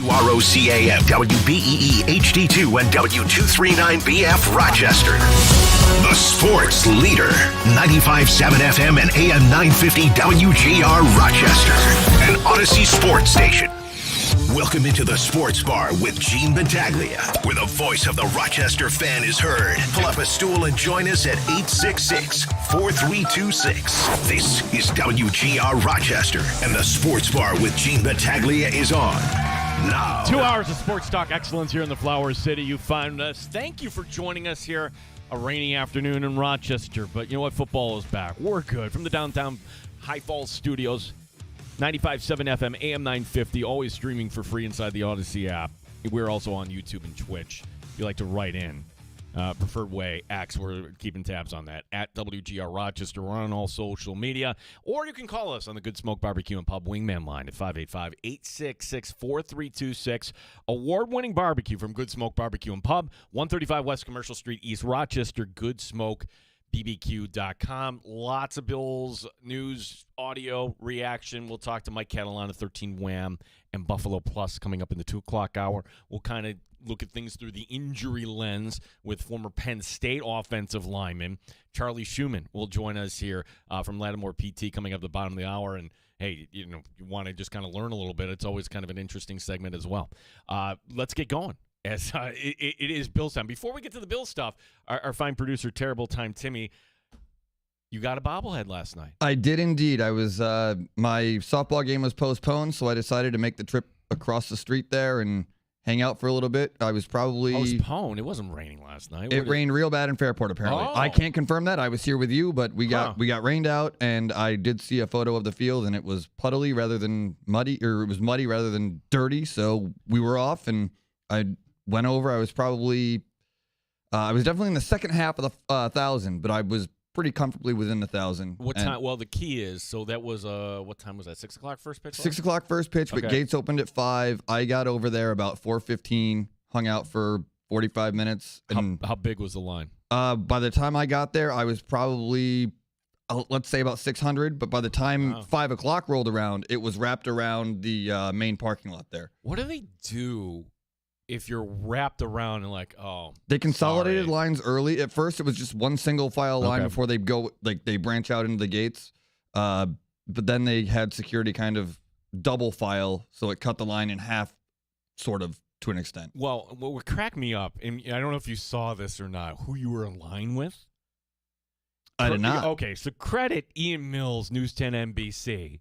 WROCAM, WBEE HD2, and W239BF Rochester. The sports leader, 95.7 FM and AM 950 WGR Rochester, an Odyssey sports station. Welcome into the Sports Bar with Gene Battaglia, where the voice of the Rochester fan is heard. Pull up a stool and join us at 866-4326. This is WGR Rochester, and the Sports Bar with Gene Battaglia is on now. 2 hours of sports talk excellence here in the Flower City. You find us. Thank you for joining us here. A rainy afternoon in Rochester, but you know what? Football is back. We're good. From the downtown High Falls studios, 95.7 FM, AM 950, always streaming for free inside the Odyssey app. We're also on YouTube and Twitch. If you like to write in, preferred way, X, we're keeping tabs on that. At WGR Rochester, we're on all social media. Or you can call us on the Good Smoke Barbecue and Pub Wingman line at 585-866-4326. Award-winning barbecue from Good Smoke Barbecue and Pub, 135 West Commercial Street, East Rochester, Good Smoke BBQ.com. Lots of Bills news, audio, reaction. We'll talk to Mike Catalana, 13 Wham, and Buffalo Plus coming up in the 2 o'clock hour. We'll kind of look at things through the injury lens with former Penn State offensive lineman Charlie Schumann will join us here from Lattimore PT coming up at the bottom of the hour. And, hey, you want to just kind of learn a little bit. It's always kind of an interesting segment as well. Let's get going. As it is Bills time. Before we get to the Bills stuff, our fine producer, Terrible Time Timmy, you got a bobblehead last night. I did indeed. I was my softball game was postponed, so I decided to make the trip across the street there and hang out for a little bit. I was probably postponed. It wasn't raining last night. It rained real bad in Fairport. Apparently, I can't confirm that. I was here with you, but we got rained out, and I did see a photo of the field, and it was puddly rather than muddy, or it was muddy rather than dirty. So we were off, and I went over. I was probably, I was definitely in the second half of the 1,000, but I was pretty comfortably within the 1,000. What time? Well, the key is, so that was, what time was that? 6 o'clock first pitch? 6 o'clock first pitch, but gates opened at 5. I got over there about 4:15, hung out for 45 minutes. And how big was the line? By the time I got there, I was probably, let's say about 600, but by the time 5 o'clock rolled around, it was wrapped around the main parking lot there. What do they do if you're wrapped around and like, they consolidated lines early. At first, it was just one single file line before they go, like they branch out into the gates. But then they had security kind of double file, so it cut the line in half, sort of, to an extent. Well, what would crack me up, and I don't know if you saw this or not, who you were in line with? I did not. Okay, so credit Ian Mills, News 10 NBC,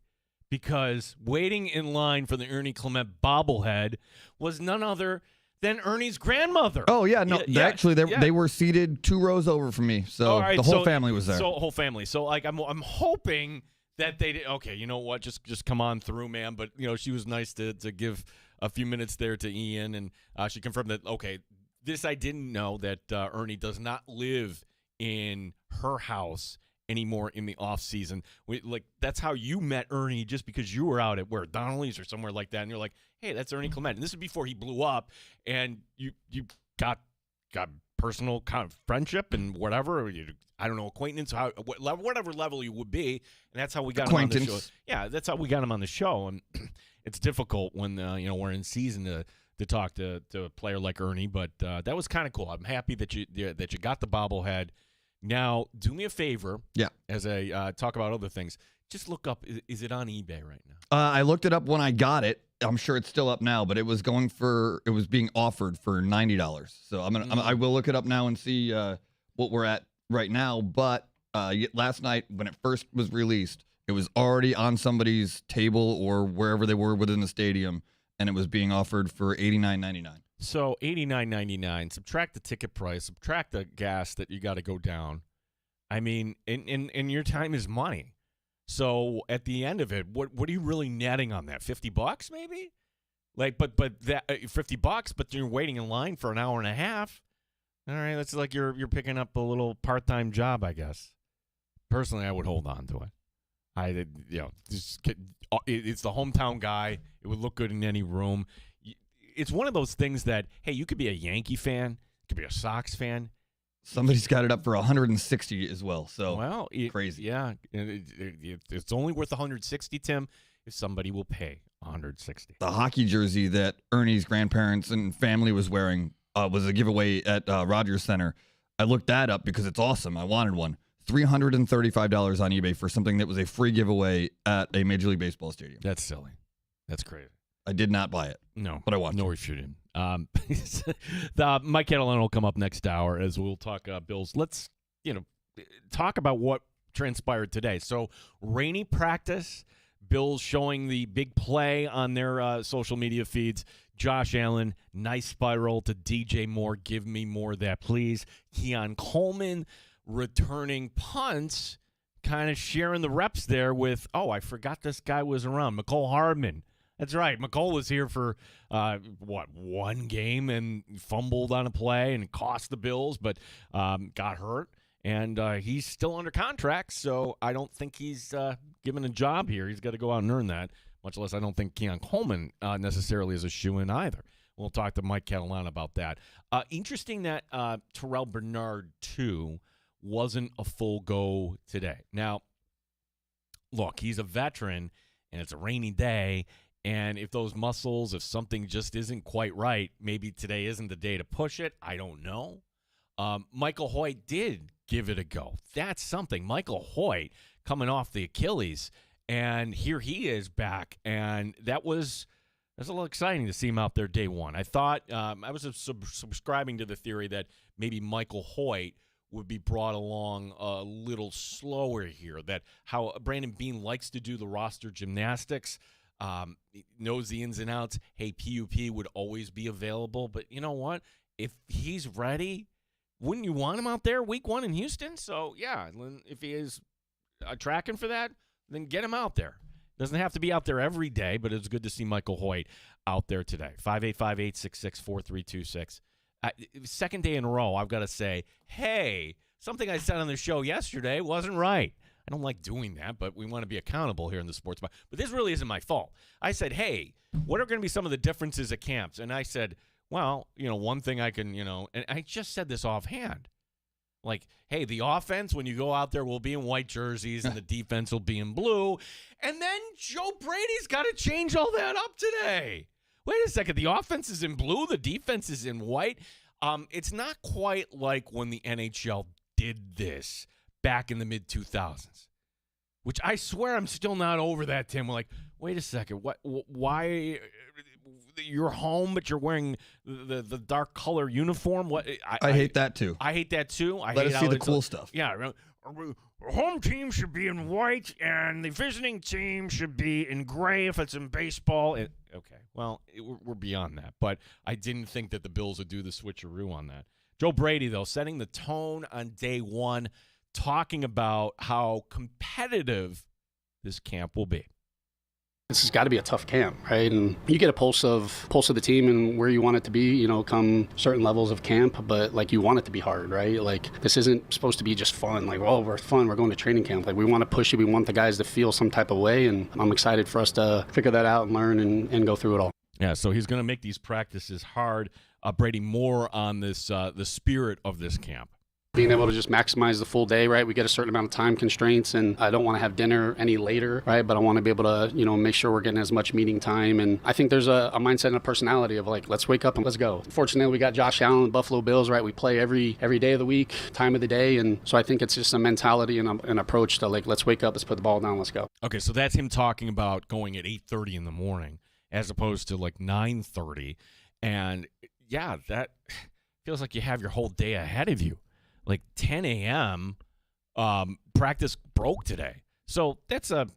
because waiting in line for the Ernie Clement bobblehead was none other than Ernie's grandmother. Oh, yeah. No, actually, they were seated 2 rows over from me. So the whole family was there. So whole family. So, like, I'm hoping that they did. Okay, you know what? Just come on through, man. But, she was nice to give a few minutes there to Ian. And she confirmed that, okay, this I didn't know, that Ernie does not live in her house anymore in the off season. That's how you met Ernie, just because you were out at Donnelly's or somewhere like that, and you're like, hey, that's Ernie Clement. And this is before he blew up, and you got personal kind of friendship and whatever. I don't know, acquaintance, whatever level you would be, and that's how we got him on the show. Yeah, that's how we got him on the show, and it's difficult when we're in season to talk to a player like Ernie, but that was kind of cool. I'm happy that you got the bobblehead. Now, do me a favor. Yeah. As I talk about other things, just look up. Is it on eBay right now? I looked it up when I got it. I'm sure it's still up now, but it was being offered for $90. So I will look it up now and see what we're at right now. But last night when it first was released, it was already on somebody's table or wherever they were within the stadium, and it was being offered for $89.99. So $89.99, subtract the ticket price, subtract the gas that you got to go down. I mean, and your time is money. So at the end of it, what are you really netting on that? $50 maybe? Like, but that $50, but you're waiting in line for an hour and a half. All right, that's like you're picking up a little part-time job, I guess. Personally, I would hold on to it. It's the hometown guy. It would look good in any room. It's one of those things that, hey, you could be a Yankee fan, you could be a Sox fan. Somebody's got it up for 160 as well. So, crazy. Yeah, it's only worth 160, Tim, if somebody will pay $160. The hockey jersey that Ernie's grandparents and family was wearing was a giveaway at Rogers Center. I looked that up because it's awesome. I wanted one. $335 on eBay for something that was a free giveaway at a Major League Baseball stadium. That's silly. That's crazy. I did not buy it. No. But I watched no it. refuting. Mike Catalano will come up next hour as we'll talk Bills. Let's, talk about what transpired today. So, rainy practice. Bills showing the big play on their social media feeds. Josh Allen, nice spiral to DJ Moore. Give me more of that, please. Keon Coleman returning punts, kind of sharing the reps there with, I forgot this guy was around. McCole Hardman. That's right. McCole was here for, one game and fumbled on a play and cost the Bills, but got hurt. And he's still under contract, so I don't think he's given a job here. He's got to go out and earn that, much less I don't think Keon Coleman necessarily is a shoo-in either. We'll talk to Mike Catalano about that. Interesting that Terrell Bernard, too, wasn't a full go today. Now, look, he's a veteran, and it's a rainy day, and if those muscles, if something just isn't quite right, maybe today isn't the day to push it. I don't know. Michael Hoyt did give it a go. That's something. Michael Hoyt coming off the Achilles, and here he is back, and that's a little exciting to see him out there day one. I thought I was subscribing to the theory that maybe Michael Hoyt would be brought along a little slower here, that how Brandon Beane likes to do the roster gymnastics, knows the ins and outs. Hey, PUP would always be available, but you know what? If he's ready, wouldn't you want him out there week one in Houston? So, yeah, if he is tracking for that, then get him out there. Doesn't have to be out there every day, but it's good to see Michael Hoyt out there today. 585-866-4326. Second day in a row, I've got to say, hey, something I said on the show yesterday wasn't right. I don't like doing that, but we want to be accountable here in the sports bar. But this really isn't my fault. I said, hey, what are going to be some of the differences at camps? And I said, well, one thing I can, and I just said this offhand. Like, hey, the offense, when you go out there, will be in white jerseys, and the defense will be in blue. And then Joe Brady's got to change all that up today. Wait a second. The offense is in blue. The defense is in white. It's not quite like when the NHL did this back in the mid-2000s, which I swear I'm still not over that, Tim. We're like, wait a second. Why you're home, but you're wearing the dark color uniform? What? I hate that, too. I hate that, too. Let us see the cool stuff. Yeah. Home team should be in white, and the visiting team should be in gray if it's in baseball. Okay, well, we're beyond that. But I didn't think that the Bills would do the switcheroo on that. Joe Brady, though, setting the tone on day one, talking about how competitive this camp will be. This has got to be a tough camp, right? And you get a pulse of the team and where you want it to be, come certain levels of camp, but like you want it to be hard, right? Like this isn't supposed to be just fun. Like, oh, we're fun. We're going to training camp. Like we want to push it. We want the guys to feel some type of way, and I'm excited for us to figure that out and learn and go through it all. Yeah, so he's going to make these practices hard. Brady, more on this, the spirit of this camp. Being able to just maximize the full day, right? We get a certain amount of time constraints, and I don't want to have dinner any later, right? But I want to be able to, make sure we're getting as much meeting time. And I think there's a mindset and a personality of like, let's wake up and let's go. Fortunately, we got Josh Allen, Buffalo Bills, right? We play every day of the week, time of the day. And so I think it's just a mentality and an approach to like, let's wake up, let's put the ball down, let's go. Okay, so that's him talking about going at 8:30 in the morning as opposed to like 9:30. And yeah, that feels like you have your whole day ahead of you. Like 10 a.m. Practice broke today. So it's a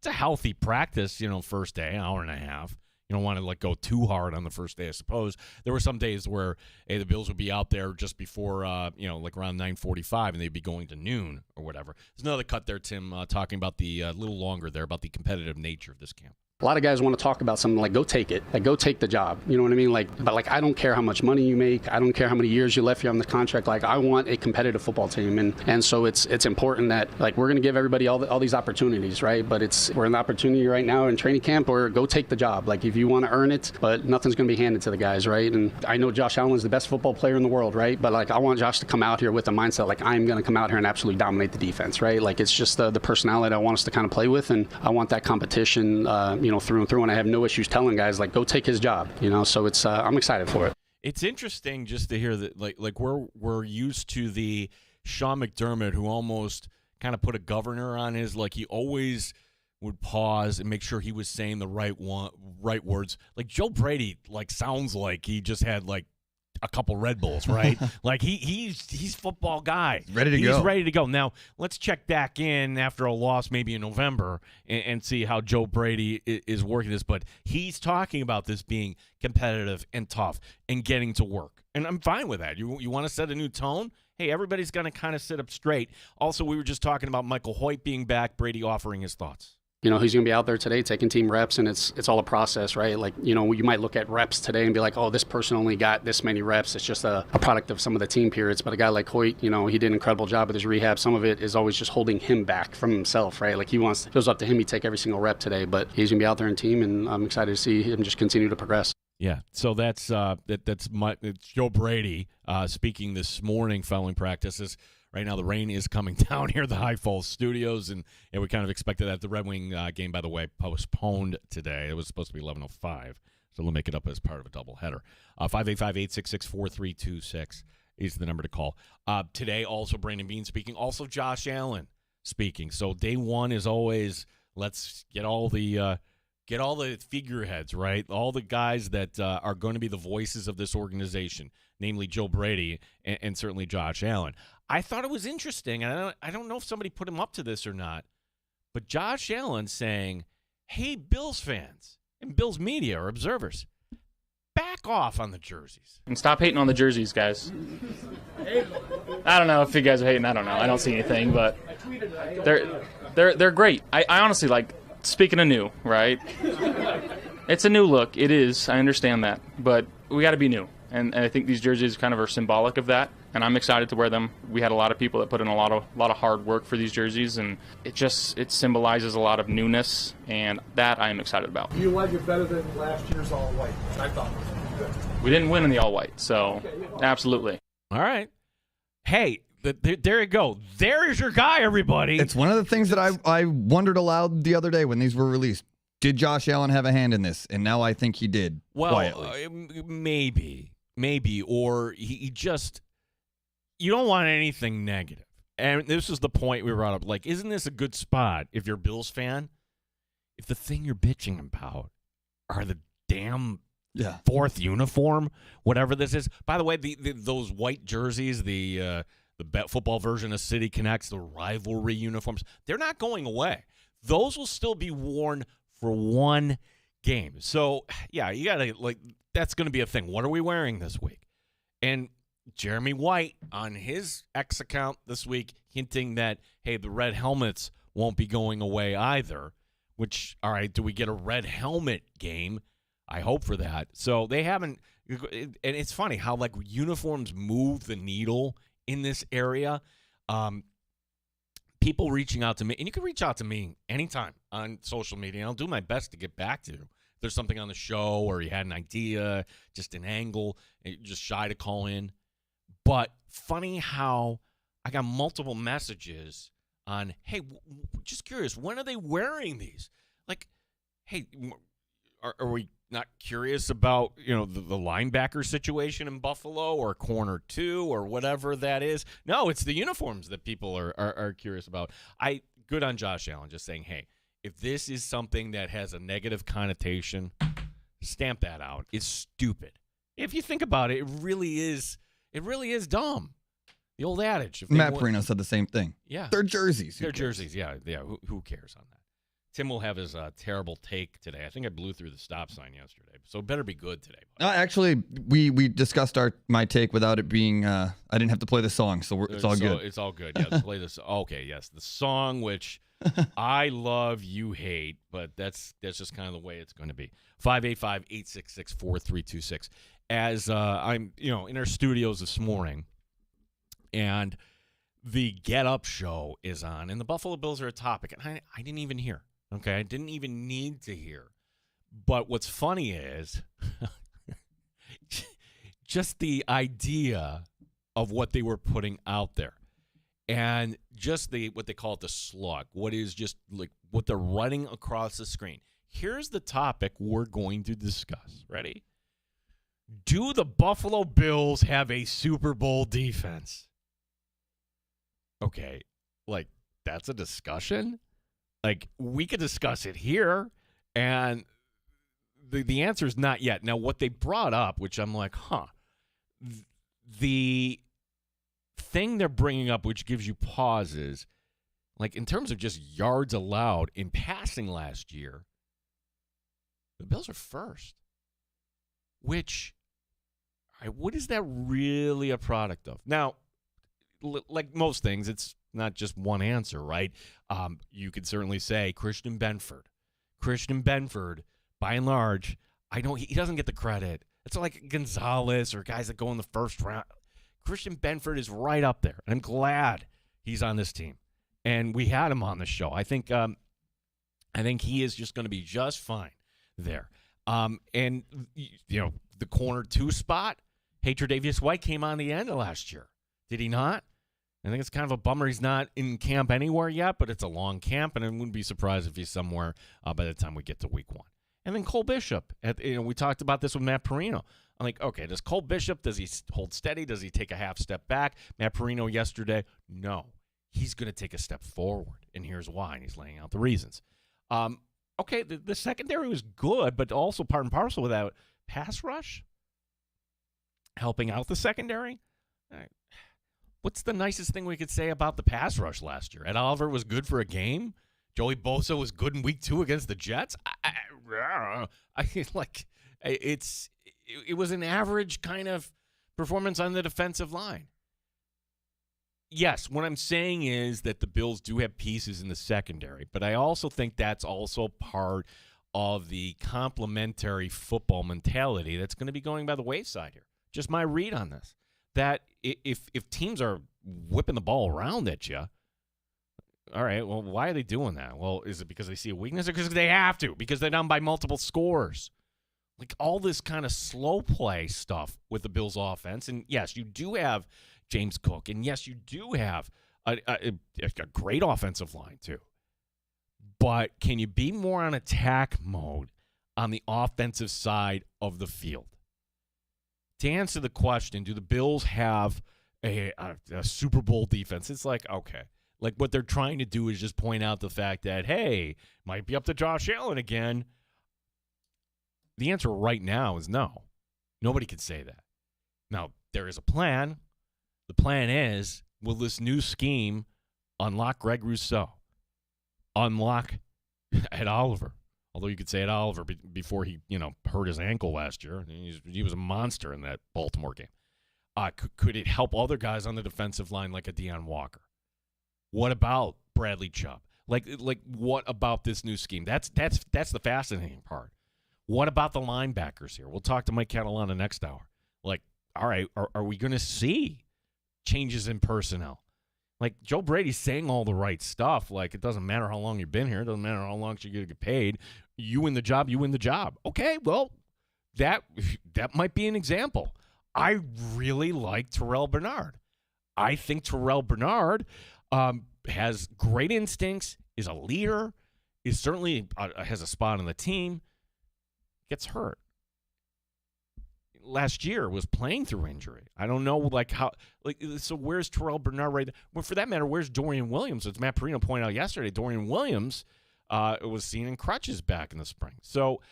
healthy practice, first day, an hour and a half. You don't want to go too hard on the first day, I suppose. There were some days where, the Bills would be out there just before, around 9:45, and they'd be going to noon or whatever. There's another cut there, Tim, talking about the little longer there, about the competitive nature of this camp. A lot of guys want to talk about something like, go take it, like go take the job. You know what I mean? But I don't care how much money you make. I don't care how many years you left here on the contract. Like, I want a competitive football team. And so it's important that, like, we're going to give everybody all these opportunities, right? But we're in the opportunity right now in training camp, or go take the job. Like, if you want to earn it, but nothing's going to be handed to the guys, right? And I know Josh Allen is the best football player in the world, right? But, like, I want Josh to come out here with a mindset, like, I'm going to come out here and absolutely dominate the defense, right? Like, it's just the personality I want us to kind of play with. And I want that competition, through and through. And I have no issues telling guys, like, go take his job, so it's I'm excited for it. It's interesting just to hear that, like we're used to the Sean McDermott, who almost kind of put a governor on his, like, he always would pause and make sure he was saying the right words. Like, Joe Brady, like, sounds like he just had, like, a couple Red Bulls, right? Like, he's football guy. Ready to he's go. He's ready to go. Now, let's check back in after a loss maybe in November and see how Joe Brady is working this. But he's talking about this being competitive and tough and getting to work. And I'm fine with that. You want to set a new tone? Hey, everybody's going to kind of sit up straight. Also, we were just talking about Michael Hoyt being back, Brady offering his thoughts. He's going to be out there today taking team reps, and it's all a process, right? Like, you might look at reps today and be like, oh, this person only got this many reps. It's just a product of some of the team periods. But a guy like Hoyt, he did an incredible job with his rehab. Some of it is always just holding him back from himself, right? Like, it goes up to him, he'd take every single rep today. But he's going to be out there in team, and I'm excited to see him just continue to progress. Yeah, so that's it's Joe Brady speaking this morning following practices. Right now, the rain is coming down here at the High Falls Studios, and we kind of expected that. The Red Wing game, by the way, postponed today. It was supposed to be 11:05, so we'll make it up as part of a doubleheader. 585-866-4326 is the number to call. Today, also Brandon Beane speaking. Also, Josh Allen speaking. So day one is always, let's get all the figureheads, right? All the guys that are going to be the voices of this organization, namely Joe Brady and certainly Josh Allen. I thought it was interesting, and I don't know if somebody put him up to this or not, but Josh Allen saying, hey, Bills fans and Bills media or observers, back off on the jerseys. And stop hating on the jerseys, guys. I don't know if you guys are hating. I don't know. I don't see anything, but they're great. I honestly, like, speaking of new, right? It's a new look. It is. I understand that. But we got to be new. And I think these jerseys kind of are symbolic of that. And I'm excited to wear them. We had a lot of people that put in a lot of hard work for these jerseys, and it symbolizes a lot of newness, and that I am excited about. Do you like it better than last year's all white, which I thought was good? We didn't win in the all white, so absolutely. All right. Hey, there you go. There is your guy, everybody. It's one of the things that I wondered aloud the other day when these were released. Did Josh Allen have a hand in this? And now I think he did, quietly. Maybe, or he just... You don't want anything negative. And this is the point we brought up. Like, isn't this a good spot if you're a Bills fan? If the thing you're bitching about are the damn fourth uniform, whatever this is. By the way, those white jerseys, the football version of City Connects, the rivalry uniforms, they're not going away. Those will still be worn for one game. So, yeah, you got to, like, that's going to be a thing. What are we wearing this week? And Jeremy White on his X account this week hinting that, hey, the red helmets won't be going away either, which, all right, do we get a red helmet game? I hope for that. So they haven't, and it's funny how, like, uniforms move the needle in this area. People reaching out to me, and you can reach out to me anytime on social media, and I'll do my best to get back to you. If there's something on the show or you had an idea, just an angle, and you're just shy to call in. But funny how I got multiple messages on, hey, just curious, when are they wearing these? Like, hey, are we not curious about, the linebacker situation in Buffalo or corner 2 or whatever that is? No, it's the uniforms that people are curious about. Good on Josh Allen just saying, hey, if this is something that has a negative connotation, stamp that out. It's stupid. If you think about it, it really is dumb. The old adage. Matt Perino said the same thing. Yeah. They're jerseys. They're jerseys, yeah. Who cares on that? Tim will have his terrible take today. I think I blew through the stop sign yesterday, so it better be good today. Actually, we discussed my take without it being, I didn't have to play the song, so it's all good. It's all good. Yeah, play this. Okay, yes. The song, which I love, you hate, but that's just kind of the way it's going to be. 585-866-4326. As I'm, in our studios this morning, and the Get Up show is on, and the Buffalo Bills are a topic, and I didn't even hear. Okay, I didn't even need to hear. But what's funny is just the idea of what they were putting out there. And just what they call it, the slug, what is just like what they're running across the screen. Here's the topic we're going to discuss. Ready? Do the Buffalo Bills have a Super Bowl defense? Okay, like, that's a discussion? Like, we could discuss it here, and the answer is not yet. Now, what they brought up, which I'm like, the thing they're bringing up, which gives you pauses, like in terms of just yards allowed in passing last year, the Bills are first. Which, what is that really a product of? Now, like most things, it's not just one answer, right? You could certainly say Christian Benford. Christian Benford, by and large, he doesn't get the credit. It's like Gonzalez or guys that go in the first round. Christian Benford is right up there. I'm glad he's on this team, and we had him on the show. I think he is just going to be just fine there. And the corner 2 spot, hey, Tre'Davious White came on the end of last year. Did he not? I think it's kind of a bummer he's not in camp anywhere yet, but it's a long camp, and I wouldn't be surprised if he's somewhere by the time we get to week 1. And then Cole Bishop. We talked about this with Matt Perino. I'm like, okay, does Cole Bishop, does he hold steady? Does he take a half step back? Matt Perino yesterday, no. He's going to take a step forward, and here's why, and he's laying out the reasons. Okay, the secondary was good, but also part and parcel with that pass rush, helping out the secondary. What's the nicest thing we could say about the pass rush last year? Ed Oliver was good for a game. Joey Bosa was good in week 2 against the Jets. It was an average kind of performance on the defensive line. Yes, what I'm saying is that the Bills do have pieces in the secondary, but I also think that's also part of the complementary football mentality that's going to be going by the wayside here. Just my read on this. That if teams are whipping the ball around at you, all right, well, why are they doing that? Well, is it because they see a weakness or because they have to? Because they're down by multiple scores? Like all this kind of slow play stuff with the Bills offense. And yes, you do have James Cook. And yes, you do have a great offensive line too. But can you be more on attack mode on the offensive side of the field? To answer the question, do the Bills have a Super Bowl defense? It's like, okay. Like what they're trying to do is just point out the fact that, hey, might be up to Josh Allen again. The answer right now is no. Nobody can say that. Now, there is a plan. The plan is, will this new scheme unlock Greg Rousseau? Unlock Ed Oliver? Although you could say Ed Oliver before he, hurt his ankle last year. He was a monster in that Baltimore game. Could it help other guys on the defensive line like a Deion Walker? What about Bradley Chubb? Like what about this new scheme? That's the fascinating part. What about the linebackers here? We'll talk to Mike Catalana next hour. Like, all right, are we going to see changes in personnel? Like, Joe Brady's saying all the right stuff. Like, it doesn't matter how long you've been here. It doesn't matter how long you're going to get paid. You win the job, you win the job. Okay, well, that might be an example. I really like Terrell Bernard. I think Terrell Bernard has great instincts, is a leader, is certainly has a spot on the team, gets hurt. Last year was playing through injury. I don't know, so where's Terrell Bernard right there? Well, for that matter, where's Dorian Williams? As Matt Perino pointed out yesterday, Dorian Williams was seen in crutches back in the spring. So,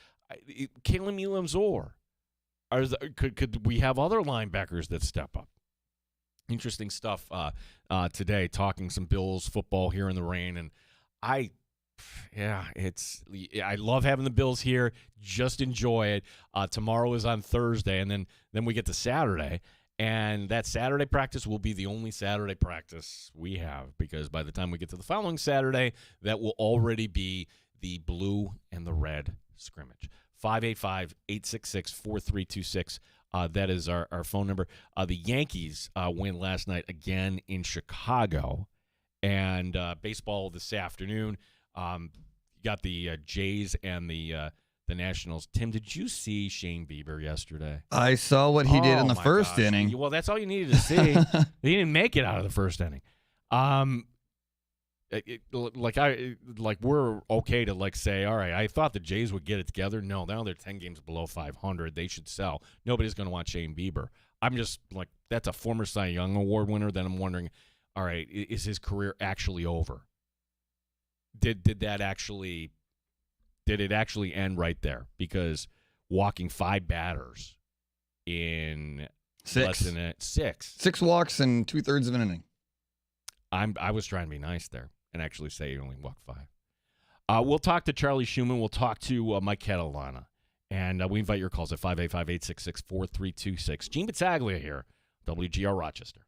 Kalen Elam-Zor, could we have other linebackers that step up? Interesting stuff today, talking some Bills football here in the rain, and I love having the Bills here. Just enjoy it. Tomorrow is on Thursday, and then we get to Saturday, And that Saturday practice will be the only Saturday practice we have, because by the time we get to the following Saturday, that will already be the blue and the red scrimmage. 585-866-4326. That is our phone number. The Yankees win last night again in Chicago. And baseball this afternoon. You got the Jays and the Nationals. Tim, did you see Shane Bieber yesterday? I saw what he did in the first inning. Well, that's all you needed to see. He didn't make it out of the first inning. We're okay to say, all right, I thought the Jays would get it together. No, now they're 10 games below 500. They should sell. Nobody's going to want Shane Bieber. I'm just that's a former Cy Young Award winner. Then I'm wondering, all right, is his career actually over? Did it actually end right there? Because walking 5 batters in less than six walks and 2/3 of an inning. I was trying to be nice there and actually say you only walked 5. We'll talk to Charlie Schumann. We'll talk to Mike Catalana. And we invite your calls at 585-866-4326. Gene Battaglia here, WGR Rochester.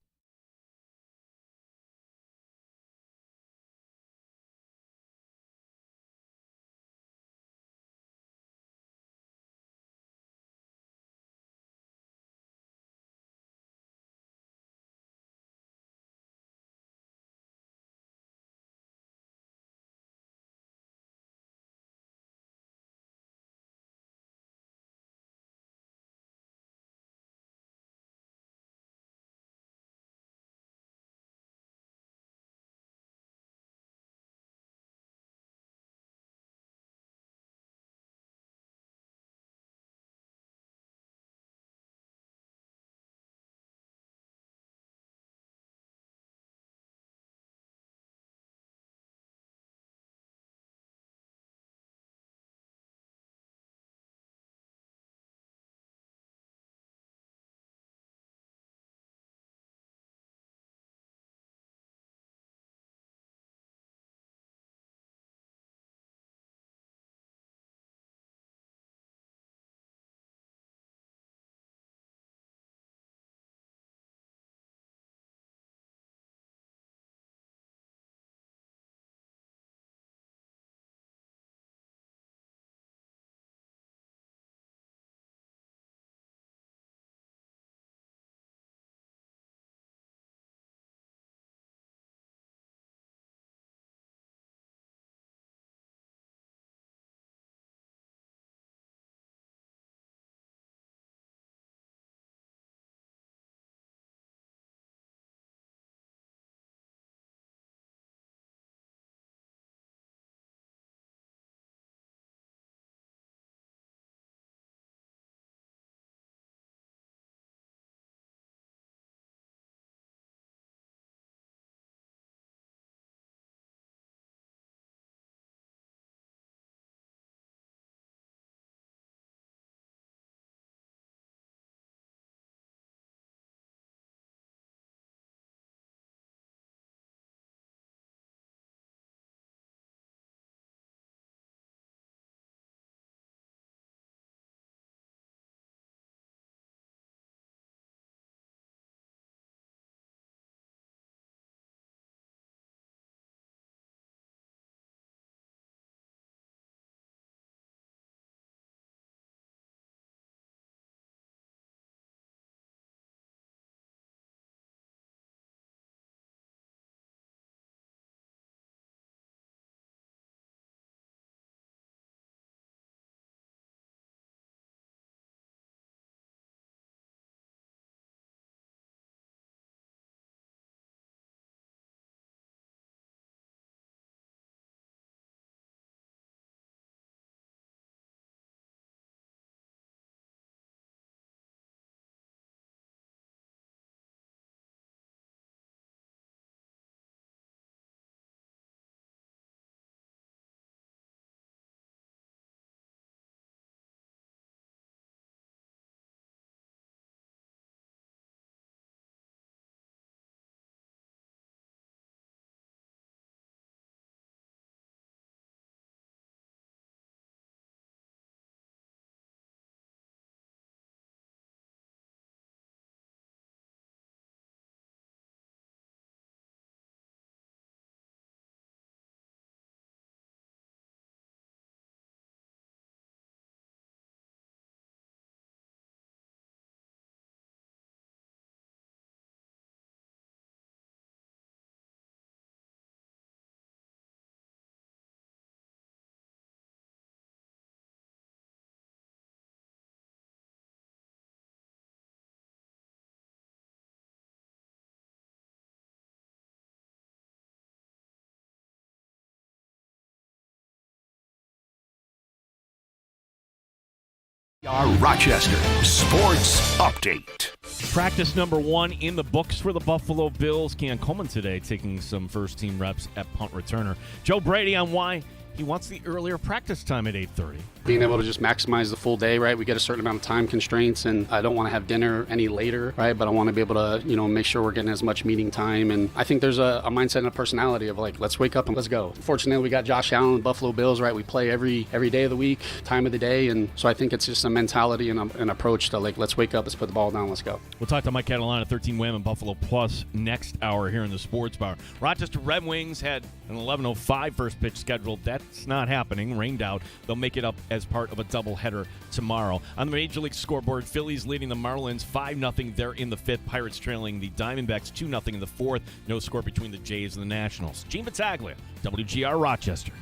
Rochester Sports Update. Practice number 1 in the books for the Buffalo Bills. Keon Coleman today taking some first-team reps at punt returner. Joe Brady on why he wants the earlier practice time at 8:30. Being able to just maximize the full day, right? We get a certain amount of time constraints, and I don't want to have dinner any later, right? But I want to be able to, make sure we're getting as much meeting time. And I think there's a mindset and a personality of like, let's wake up and let's go. Fortunately, we got Josh Allen and Buffalo Bills, right? We play every day of the week, time of the day. And so I think it's just a mentality and an approach to like, let's wake up, let's put the ball down, let's go. We'll talk to Mike Catalana, 13 Wham and Buffalo Plus next hour here in the Sports Bar. Rochester Red Wings had an 11:05 first pitch scheduled. That's not happening. Rained out. They'll make it up as part of a doubleheader tomorrow. On the Major League scoreboard, Phillies leading the Marlins 5-0. They're in the 5th. Pirates trailing the Diamondbacks 2-0 in the 4th. No score between the Jays and the Nationals. Gene Battaglia, WGR Rochester.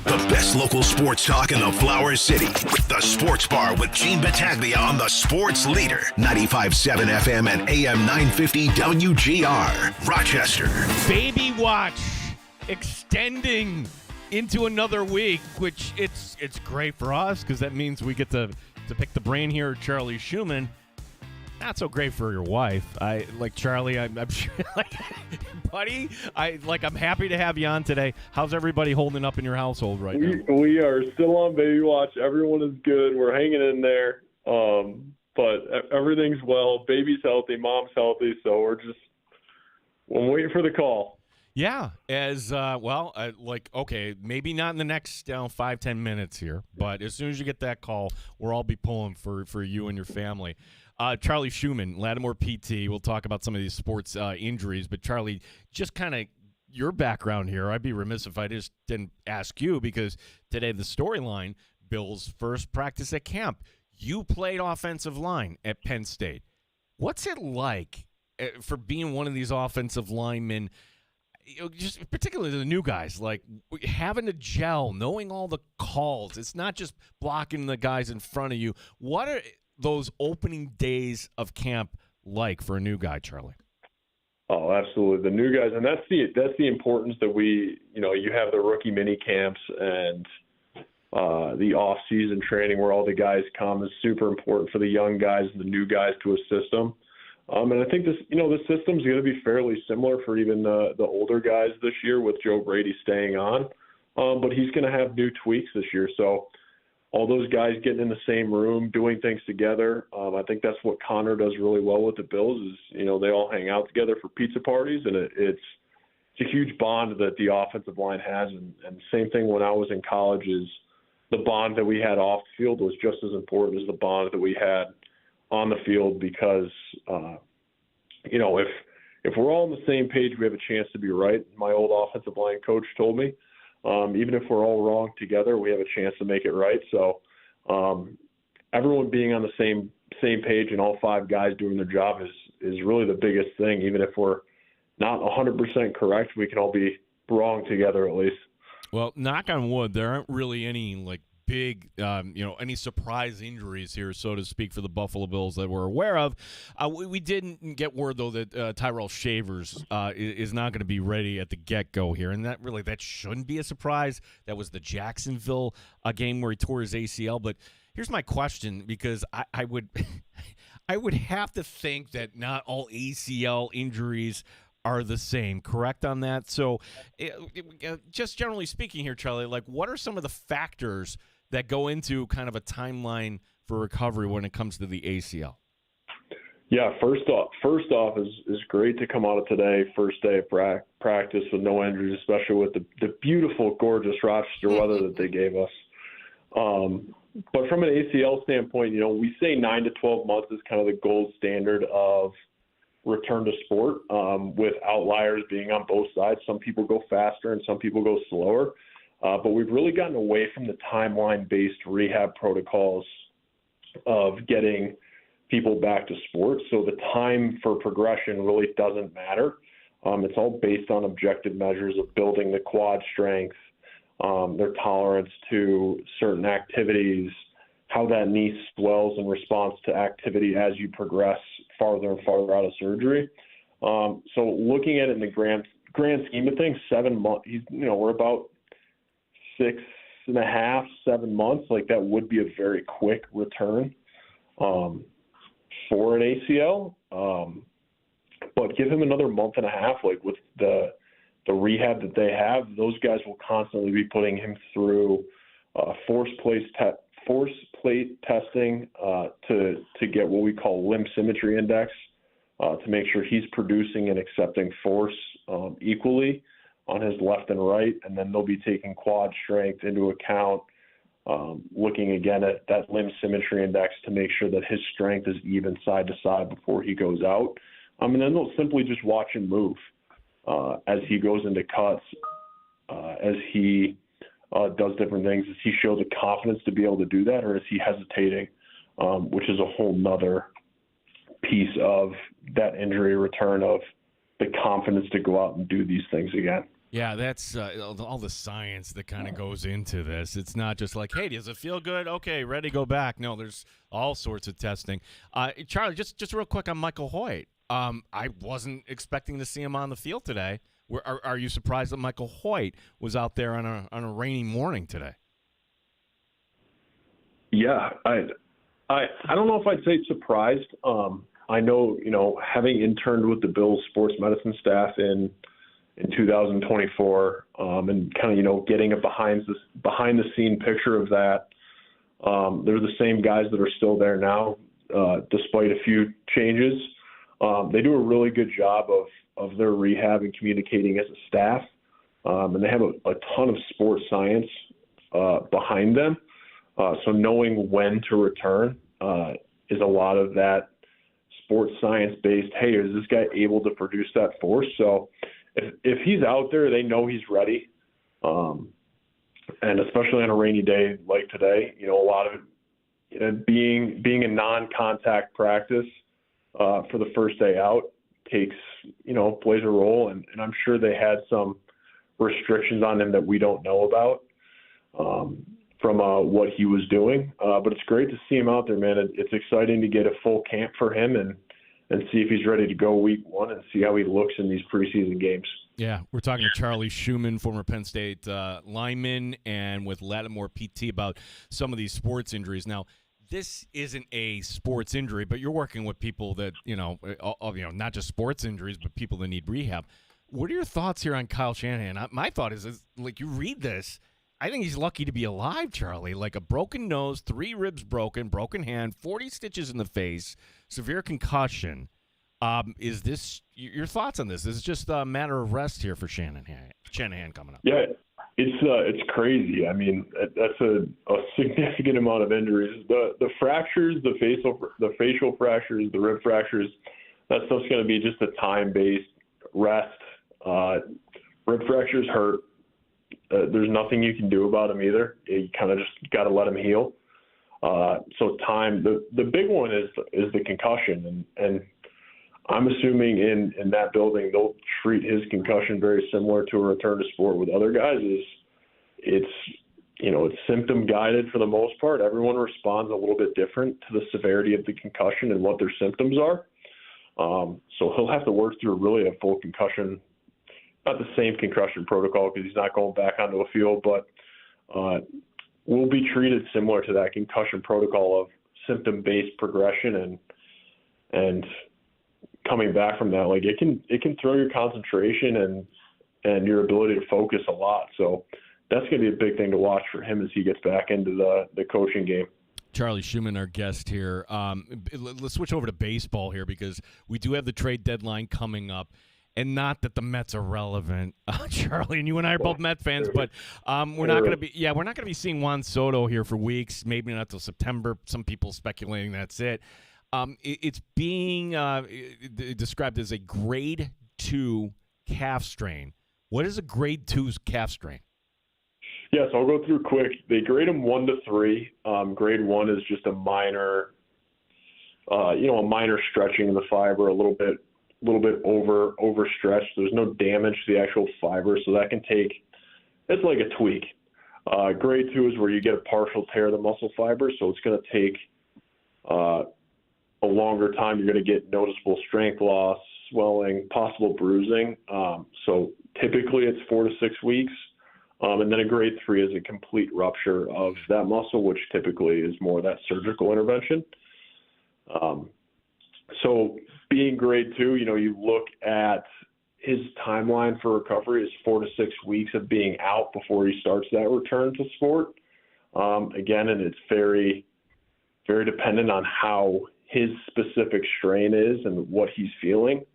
The best local sports talk in the Flower City. The Sports Bar with Gene Battaglia on the Sports Leader. 95.7 FM and AM 950 WGR. Rochester. Baby watch extending into another week, which it's great for us because that means we get to pick the brain here, Charlie Schumann. Not so great for your wife. I like Charlie. I'm sure, buddy. I'm happy to have you on today. How's everybody holding up in your household right now? We are still on baby watch. Everyone is good. We're hanging in there. But everything's well. Baby's healthy. Mom's healthy. So I'm waiting for the call. Yeah, okay, maybe not in the next 5-10 minutes here, but as soon as you get that call, we'll all be pulling for you and your family. Charlie Schumann, Lattimore PT. We'll talk about some of these sports injuries, but Charlie, just kind of your background here. I'd be remiss if I just didn't ask you because today the storyline, Bill's first practice at camp. You played offensive line at Penn State. What's it like for being one of these offensive linemen? Just particularly the new guys, like having to gel, knowing all the calls. It's not just blocking the guys in front of you. What are those opening days of camp like for a new guy, Charlie? Oh, absolutely. The new guys, and that's the importance that you have the rookie mini camps and the off-season training where all the guys come is super important for the young guys and the new guys to assist them. And I think the system's going to be fairly similar for even the older guys this year with Joe Brady staying on. But he's going to have new tweaks this year. So all those guys getting in the same room, doing things together. I think that's what Connor does really well with the Bills is, they all hang out together for pizza parties. And it's a huge bond that the offensive line has. And same thing when I was in college is the bond that we had off the field was just as important as the bond that we had on the field because, if we're all on the same page, we have a chance to be right. My old offensive line coach told me, even if we're all wrong together, we have a chance to make it right. So everyone being on the same page and all 5 guys doing their job is really the biggest thing. Even if we're not 100% correct, we can all be wrong together at least. Well, knock on wood, there aren't really any big, any surprise injuries here, so to speak, for the Buffalo Bills that we're aware of. We didn't get word, though, that Tyrell Shavers is not going to be ready at the get-go here, and that shouldn't be a surprise. That was the Jacksonville game where he tore his ACL. But here's my question, because I would I would have to think that not all ACL injuries are the same, correct on that? So just generally speaking here, Charlie, what are some of the factors that go into kind of a timeline for recovery when it comes to the ACL? Yeah, first off is great to come out of today, first day of practice with no injuries, especially with the beautiful, gorgeous Rochester weather that they gave us. But from an ACL standpoint, we say 9 to 12 months is kind of the gold standard of return to sport, with outliers being on both sides. Some people go faster and some people go slower. But we've really gotten away from the timeline-based rehab protocols of getting people back to sports. So the time for progression really doesn't matter. It's all based on objective measures of building the quad strength, their tolerance to certain activities, how that knee swells in response to activity as you progress farther and farther out of surgery. So looking at it in the grand scheme of things, 7 months, we're about 6.5, 7 months, like that would be a very quick return for an ACL. But give him another month and a half, like with the rehab that they have, those guys will constantly be putting him through force plate testing to get what we call limb symmetry index to make sure he's producing and accepting force equally on his left and right. And then they'll be taking quad strength into account, looking again at that limb symmetry index to make sure that his strength is even side to side before he goes out. And then they'll simply just watch him move as he goes into cuts, as he does different things. Does he show the confidence to be able to do that, or is he hesitating, which is a whole nother piece of that injury return of the confidence to go out and do these things again. Yeah, that's all the science that kind of goes into this. It's not just like, hey, does it feel good? Okay, ready to go back. No, there's all sorts of testing. Charlie, just real quick on Michael Hoyt. I wasn't expecting to see him on the field today. Are you surprised that Michael Hoyt was out there on a rainy morning today? Yeah, I don't know if I'd say surprised. I know, having interned with the Bills sports medicine staff in 2024, and kind of, getting a behind the scene picture of that. They're the same guys that are still there now, despite a few changes. They do a really good job of their rehab and communicating as a staff. And they have a ton of sports science behind them. So knowing when to return is a lot of that sports science based, hey, is this guy able to produce that force? So if he's out there, they know he's ready. And especially on a rainy day like today, a lot of it being a non-contact practice for the first day out takes, plays a role. And I'm sure they had some restrictions on him that we don't know about from what he was doing. But it's great to see him out there, man. It's exciting to get a full camp for him and see if he's ready to go week one and see how he looks in these preseason games. Yeah, we're talking to Charlie Schumann, former Penn State lineman, and with Lattimore PT about some of these sports injuries. Now, this isn't a sports injury, but you're working with people that, not just sports injuries, but people that need rehab. What are your thoughts here on Kyle Shanahan? My thought is like, you read this, I think he's lucky to be alive, Charlie. Like a broken nose, 3 ribs broken hand, 40 stitches in the face, severe concussion. Is this your thoughts on this? This is just a matter of rest here for Shanahan coming up. Yeah, it's crazy. I mean, that's a significant amount of injuries. The fractures, the facial fractures, the rib fractures, that stuff's going to be just a time-based rest. Rib fractures hurt. There's nothing you can do about them either. You kind of just got to let them heal. So time. The big one is the concussion, and I'm assuming in that building they'll treat his concussion very similar to a return to sport with other guys. It's symptom guided for the most part. Everyone responds a little bit different to the severity of the concussion and what their symptoms are. So he'll have to work through really a full concussion, not the same concussion protocol because he's not going back onto a field, but will be treated similar to that concussion protocol of symptom-based progression and coming back from that. Like it can throw your concentration and your ability to focus a lot. So that's going to be a big thing to watch for him as he gets back into the coaching game. Charlie Schumann, our guest here. Let's switch over to baseball here because we do have the trade deadline coming up. And not that the Mets are relevant, Charlie, and you and I are both Met fans, but we're not going to be seeing Juan Soto here for weeks, maybe not till September. Some people speculating that's it. It's being described as a grade 2 calf strain. What is a grade 2 calf strain? Yes, I'll go through quick. They grade them 1 to 3. Grade 1 is just a minor stretching of the fiber, a little bit overstretched. There's no damage to the actual fiber, so that can take. It's like a tweak. Grade 2 is where you get a partial tear of the muscle fiber, so it's going to take a longer time. You're going to get noticeable strength loss, swelling, possible bruising. So typically it's 4 to 6 weeks. And then a grade 3 is a complete rupture of that muscle, which typically is more that surgical intervention. So being grade 2, you look at his timeline for recovery is 4 to 6 weeks of being out before he starts that return to sport. Again, and it's very, very dependent on how his specific strain is and what he's feeling.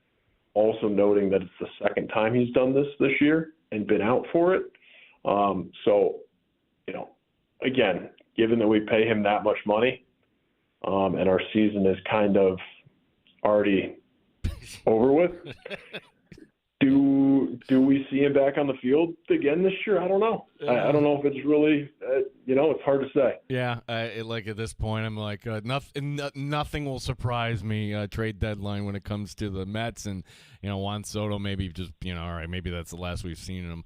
Also noting that it's the second time he's done this year and been out for it. So, again, given that we pay him that much money, and our season is kind of already over with, do we see him back on the field again this year? I don't know. I don't know if it's really, it's hard to say. Yeah, at this point, I'm like, nothing will surprise me trade deadline when it comes to the Mets and, Juan Soto maybe just, all right, maybe that's the last we've seen of him.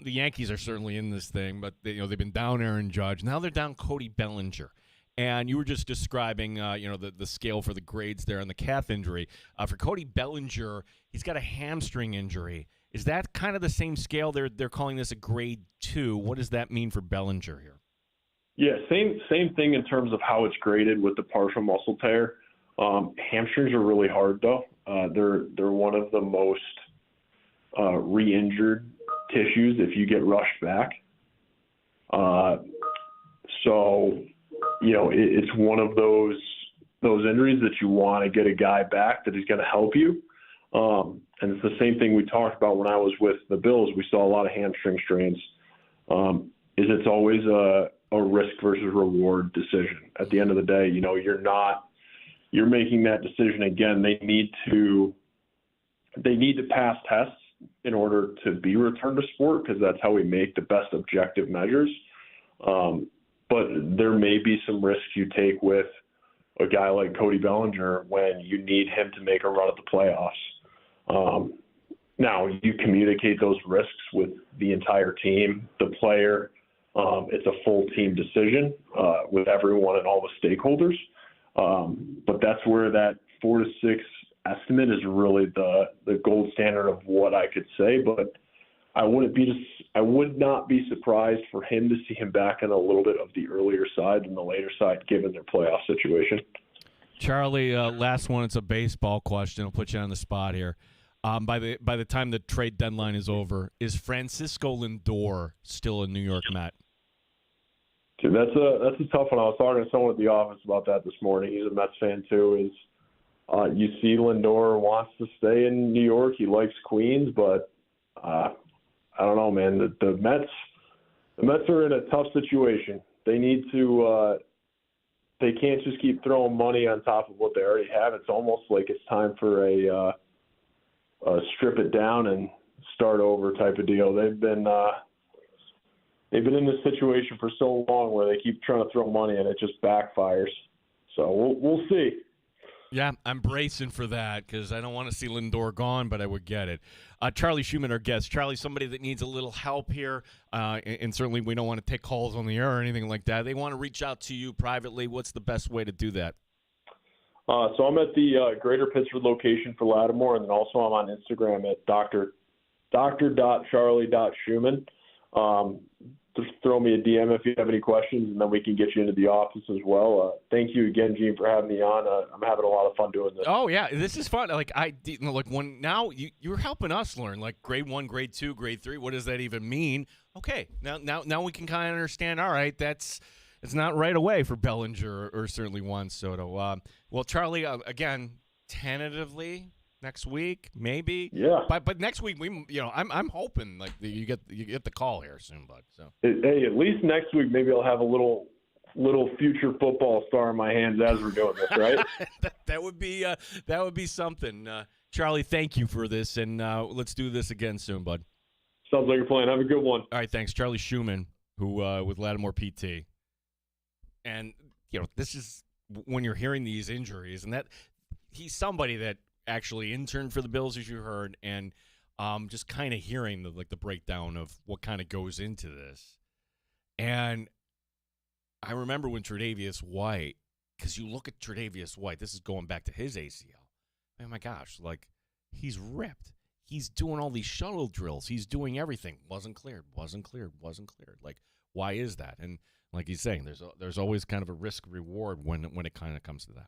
The Yankees are certainly in this thing, but, they've been down Aaron Judge. Now they're down Cody Bellinger. And you were just describing, the scale for the grades there on the calf injury. For Cody Bellinger, he's got a hamstring injury. Is that kind of the same scale? They're calling this a grade 2. What does that mean for Bellinger here? Yeah, same thing in terms of how it's graded with the partial muscle tear. Hamstrings are really hard though. They're one of the most re-injured tissues if you get rushed back. So. It's one of those injuries that you want to get a guy back that is going to help you. And it's the same thing we talked about when I was with the Bills. We saw a lot of hamstring strains. It's always a risk versus reward decision. At the end of the day, you're making that decision again. They need to pass tests in order to be returned to sport because that's how we make the best objective measures. But there may be some risks you take with a guy like Cody Bellinger when you need him to make a run at the playoffs. Now, you communicate those risks with the entire team, the player. It's a full team decision with everyone and all the stakeholders. But that's where that 4 to 6 estimate is really the gold standard of what I could say. But I would not be surprised for him to see him back in a little bit of the earlier side than the later side, given their playoff situation. Charlie, last one. It's a baseball question. I'll put you on the spot here. By the time the trade deadline is over, is Francisco Lindor still a New York Met? Dude, that's a tough one. I was talking to someone at the office about that this morning. He's a Mets fan too. You see Lindor wants to stay in New York. He likes Queens, but I don't know, man. The Mets are in a tough situation. They need to. They can't just keep throwing money on top of what they already have. It's almost like it's time for a strip it down and start over type of deal. They've been in this situation for so long where they keep trying to throw money and it just backfires. So we'll see. Yeah, I'm bracing for that because I don't want to see Lindor gone, but I would get it. Charlie Schumann, our guest. Charlie, somebody that needs a little help here, and certainly we don't want to take calls on the air or anything like that. They want to reach out to you privately. What's the best way to do that? So I'm at the Greater Pittsford location for Lattimore, and then also I'm on Instagram at dr.charlie.schumann. Just throw me a DM if you have any questions, and then we can get you into the office as well. Thank you again, Gene, for having me on. I'm having a lot of fun doing this. Oh yeah, this is fun. Now you're helping us learn like grade 1, grade 2, grade 3. What does that even mean? Okay, now we can kind of understand. All right, it's not right away for Bellinger or certainly Juan Soto. Well, Charlie, again, tentatively. Next week, maybe. Yeah. But next week, I'm hoping like you get the call here soon, bud. So hey, at least next week, maybe I'll have a little future football star in my hands as we're doing this, right? that would be something. Charlie, thank you for this, and let's do this again soon, bud. Sounds like a plan. Have a good one. All right, thanks, Charlie Schumann, who with Lattimore PT, and this is when you're hearing these injuries, and that he's somebody that actually interned for the Bills, as you heard, and just kind of hearing the breakdown of what kind of goes into this. And I remember when Tre'Davious White, because you look at Tre'Davious White, this is going back to his ACL. Oh my gosh, he's ripped. he's doing all these shuttle drills. He's doing everything. Wasn't cleared. Like, why is that? And like he's saying, there's always kind of a risk reward when it kind of comes to that.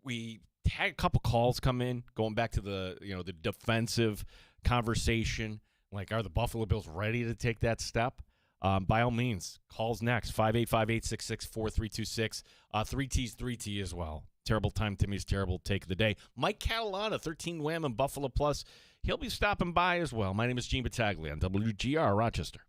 We had a couple calls come in going back to the defensive conversation. Like, are the Buffalo Bills ready to take that step? By all means, calls next. 585-866-4326. 3T's 3T as well. Terrible time, Timmy's terrible take of the day. Mike Catalana, 13 Wham and Buffalo Plus. He'll be stopping by as well. My name is Gene Battaglia on WGR Rochester.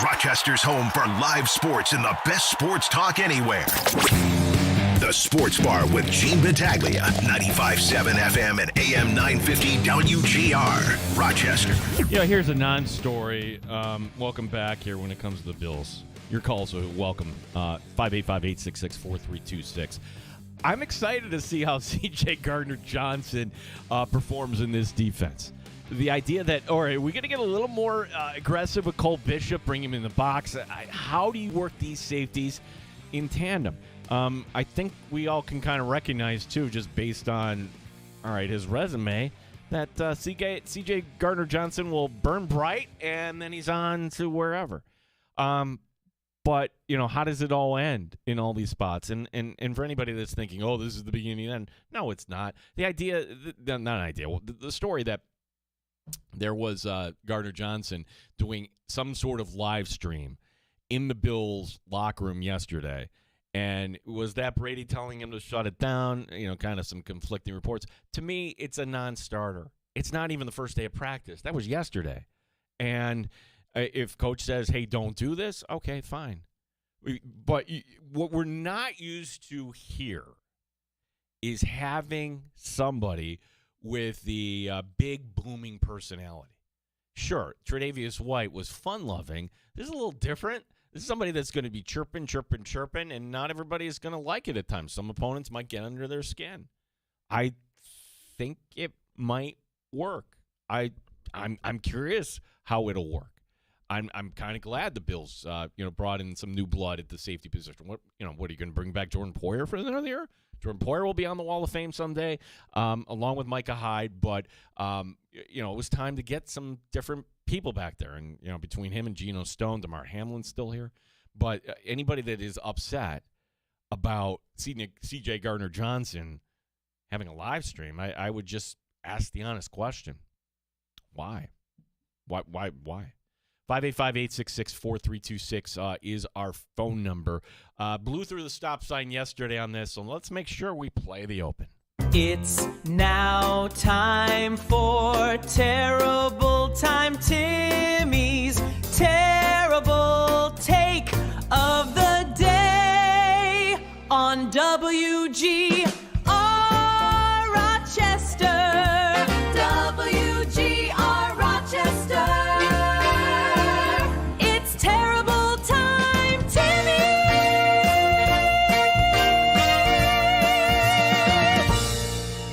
Rochester's home for live sports and the best sports talk anywhere. The Sports Bar with Gene Battaglia, 95.7 FM and AM 950 WGR, Rochester. Here's a non-story. Welcome back here when it comes to the Bills. Your calls are welcome. 585-866-4326. I'm excited to see how C.J. Gardner-Johnson performs in this defense. The idea that, all right, we're going to get a little more aggressive with Cole Bishop, bring him in the box. How do you work these safeties in tandem? I think we all can kind of recognize, too, just based on, all right, his resume, that C.J. Gardner-Johnson will burn bright, and then he's on to wherever. But, how does it all end in all these spots? And for anybody that's thinking, oh, this is the beginning and end, no, it's not. The idea, the story that there was Gardner-Johnson doing some sort of live stream in the Bills locker room yesterday. And was that Brady telling him to shut it down? Kind of some conflicting reports. To me, it's a non-starter. It's not even the first day of practice. That was yesterday. And if coach says, hey, don't do this, okay, fine. But what we're not used to here is having somebody with the big, booming personality. Sure, Tre'Davious White was fun-loving. This is a little different. This is somebody that's going to be chirping, and not everybody is going to like it at times. Some opponents might get under their skin. I think it might work. I'm curious how it'll work. I'm kind of glad the Bills brought in some new blood at the safety position. What are you going to bring back Jordan Poyer for another year? Jordan Poyer will be on the Wall of Fame someday, along with Micah Hyde. But it was time to get some different people back there, and between him and Geno Stone, DeMar Hamlin's still here. But anybody that is upset about C.J. Gardner-Johnson having a live stream, I would just ask the honest question: why? Why? 585-866-4326 is our phone number. Blew through the stop sign yesterday on this, so let's make sure we play the open. It's now time for Terrible Time Timmy's Terrible Take of the Day on WGR Rochester. WGR Rochester. It's Terrible Time Timmy.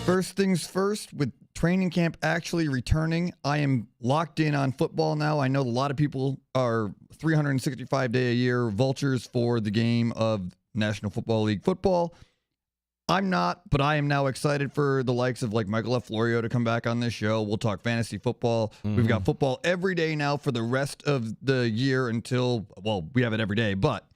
First things first, with training camp actually returning, I am locked in on football now. I know a lot of people are 365-day-a-year vultures for the game of National Football League football. I'm not, but I am now excited for the likes of like Michael F. Florio to come back on this show. We'll talk fantasy football. We've got football every day now for the rest of the year until, well, we have it every day, but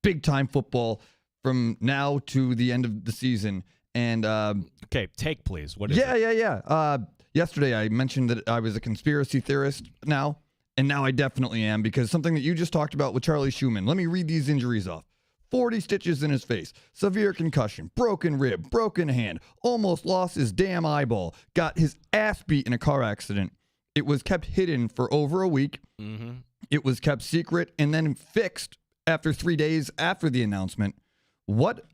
big time football from now to the end of the season. And okay, take please. What is it? Yeah. Yesterday I mentioned that I was a conspiracy theorist now, and now I definitely am, because something that you just talked about with Charlie Schumann. Let me read these injuries off. 40 stitches in his face, severe concussion, broken rib, broken hand, almost lost his damn eyeball, got his ass beat in a car accident. It was kept hidden for over a week. Mm-hmm. It was kept secret and then fixed after 3 days after the announcement. What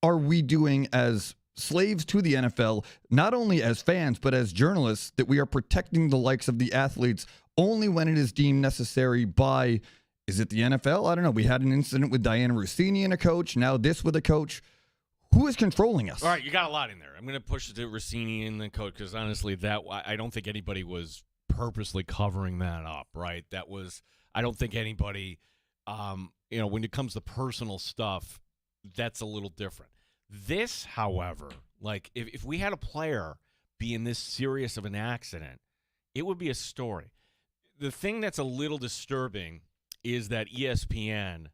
are we doing as slaves to the NFL, not only as fans, but as journalists, that we are protecting the likes of the athletes only when it is deemed necessary by... Is it the NFL? I don't know. We had an incident with Diana Rossini and a coach. Now this with a coach. Who is controlling us? All right, you got a lot in there. I'm going to push it to Rossini and the coach, because honestly, I don't think anybody was purposely covering that up, right? I don't think anybody, when it comes to personal stuff, that's a little different. This, however, like if we had a player be in this serious of an accident, it would be a story. The thing that's a little disturbing is that ESPN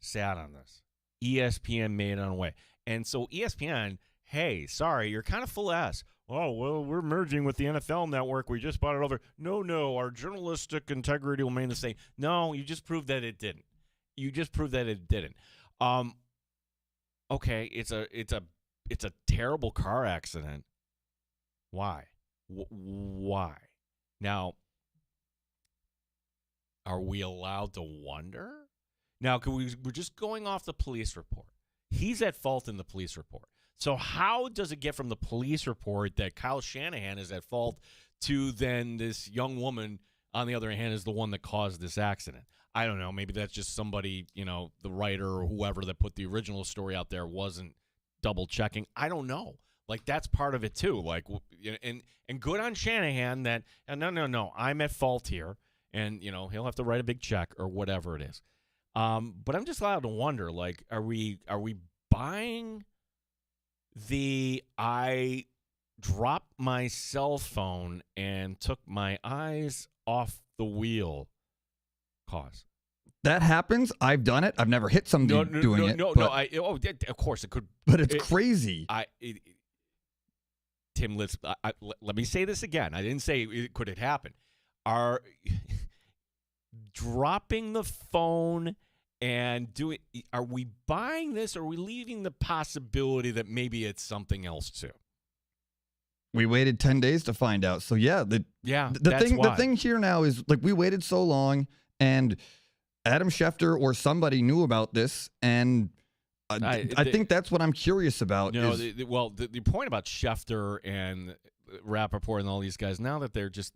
sat on this. ESPN made it on way. And so ESPN, hey, sorry, you're kind of full ass. Oh, well, we're merging with the NFL network. We just bought it over. No, our journalistic integrity will remain the same. No, you just proved that it didn't. Okay, it's a terrible car accident. Why? Why? Now, are we allowed to wonder? Now, we're just going off the police report. He's at fault in the police report. So how does it get from the police report that Kyle Shanahan is at fault to then this young woman, on the other hand, is the one that caused this accident? I don't know. Maybe that's just somebody, the writer or whoever that put the original story out there wasn't double checking. I don't know. Like, that's part of it too. Like, and good on Shanahan that, no, I'm at fault here. And, he'll have to write a big check or whatever it is. But I'm just allowed to wonder, like, are we buying I dropped my cell phone and took my eyes off the wheel cause? That happens. I've done it. I've never hit somebody doing it. Of course it could. But it's crazy. Tim, let me say this again. I didn't say could it happen. Are dropping the phone and are we buying this, or are we leaving the possibility that maybe it's something else too? We waited 10 days to find out. So the thing here now is, like, we waited so long, and Adam Schefter or somebody knew about this, and I think that's what I'm curious about. The point about Schefter and Rappaport and all these guys, now that they're just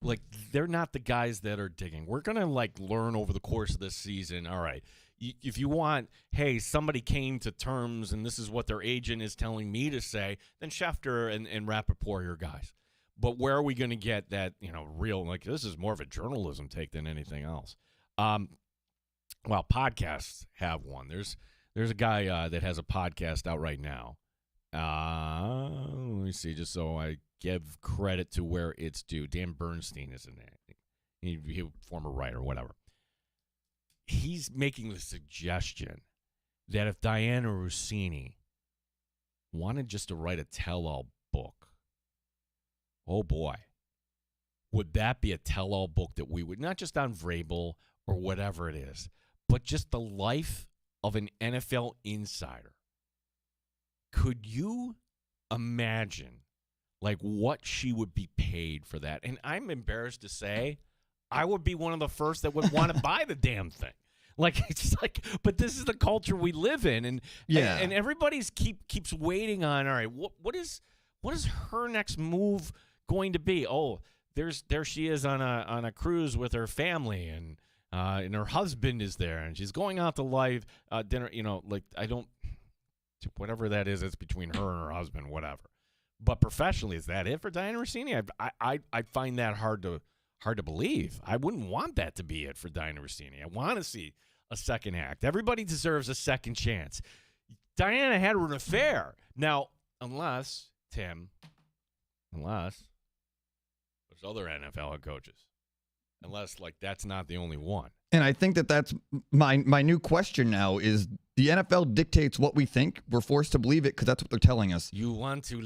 like, they're not the guys that are digging. We're going to, like, learn over the course of this season, all right, if you want, hey, somebody came to terms and this is what their agent is telling me to say, then Schefter and Rappaport are your guys. But where are we going to get that, real, like, this is more of a journalism take than anything else. Well, podcasts have one. There's a guy that has a podcast out right now. Let me see, just so I give credit to where it's due. Dan Bernstein is in there. He former writer, whatever. He's making the suggestion that if Diana Rossini wanted just to write a tell-all book, oh boy, would that be a tell-all book that we would, not just on Vrabel or whatever it is, but just the life of an NFL insider. Could you imagine, like, what she would be paid for that? And I'm embarrassed to say, I would be one of the first that would want to buy the damn thing. Like, it's like, but this is the culture we live in, and everybody's keeps waiting on. All right, what is her next move going to be? Oh, there she is on a cruise with her family, and her husband is there, and she's going out to live dinner. Like, I don't, whatever that is, it's between her and her husband, whatever. But professionally, is that it for Diana Rossini? I find that hard to believe. I wouldn't want that to be it for Diana Rossini. I want to see a second act. Everybody deserves a second chance. Diana had an affair. Now, unless there's other NFL head coaches. Unless, like, that's not the only one. And I think that's my new question now is, the NFL dictates what we think. We're forced to believe it because that's what they're telling us. You want to,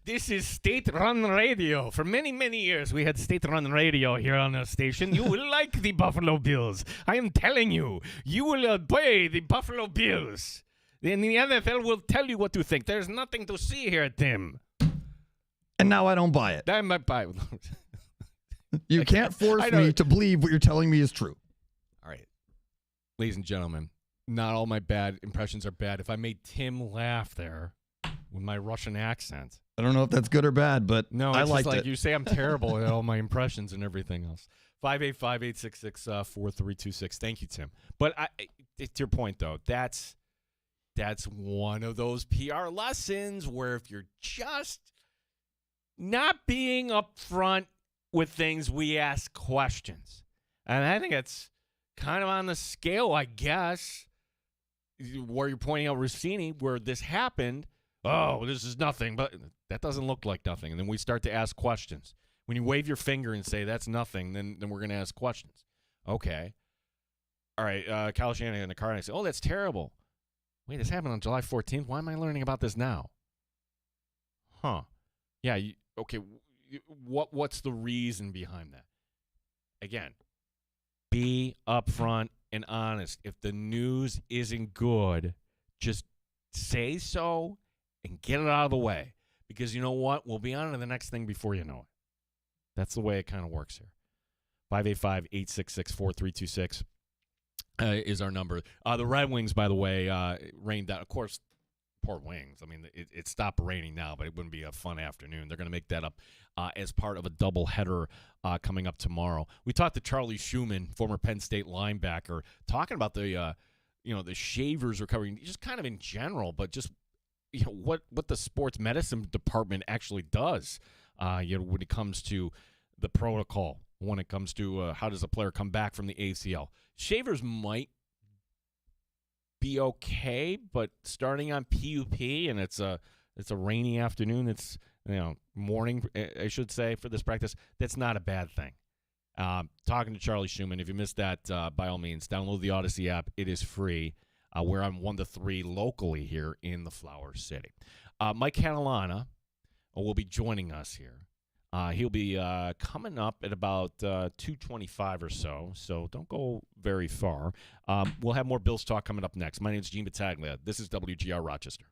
this is state-run radio. For many, many years, we had state-run radio here on our station. You will like the Buffalo Bills. I am telling you, you will obey the Buffalo Bills. And the NFL will tell you what to think. There's nothing to see here, Tim. And now I don't buy it. I might buy it. You can't force me to believe what you're telling me is true. All right. Ladies and gentlemen, not all my bad impressions are bad. If I made Tim laugh there with my Russian accent. I don't know if that's good or bad, but no, I it's liked just like it. You say I'm terrible at all my impressions and everything else. 585-866-4326. Thank you, Tim. But to your point, though, that's one of those PR lessons where if you're just not being upfront with things, we ask questions. And I think it's kind of on the scale, I guess, where you're pointing out Rossini, where this happened. Oh, this is nothing, but that doesn't look like nothing. And then we start to ask questions. When you wave your finger and say that's nothing, then we're going to ask questions. Okay. All right, Kyle Shanahan in the car, and I say, oh, that's terrible. Wait, this happened on July 14th? Why am I learning about this now? Huh. Yeah, okay. What's the reason behind that? Again, be upfront and honest. If the news isn't good, just say so and get it out of the way. Because you know what? We'll be on to the next thing before you know it. That's the way it kind of works here. 585-866-4326 is our number. The Red Wings, by the way, rained out. Of course, poor Wings. I mean, it stopped raining now, but it wouldn't be a fun afternoon. They're going to make that up as part of a doubleheader coming up tomorrow. We talked to Charlie Schumann, former Penn State linebacker, talking about the Shavers recovering, just kind of in general, but just what the sports medicine department actually does. When it comes to the protocol, when it comes to how does a player come back from the ACL. Shavers might be okay, but starting on PUP and it's a rainy afternoon, it's morning, I should say, for this practice, that's not a bad thing. Talking to Charlie Schumann, if you missed that, by all means, download the Odyssey app. It is free. We're on 1 to 3 locally here in the Flower City. Mike Catalana will be joining us here. He'll be coming up at about 2:25 or so don't go very far. We'll have more Bills talk coming up next. My name is Gene Battaglia. This is WGR Rochester.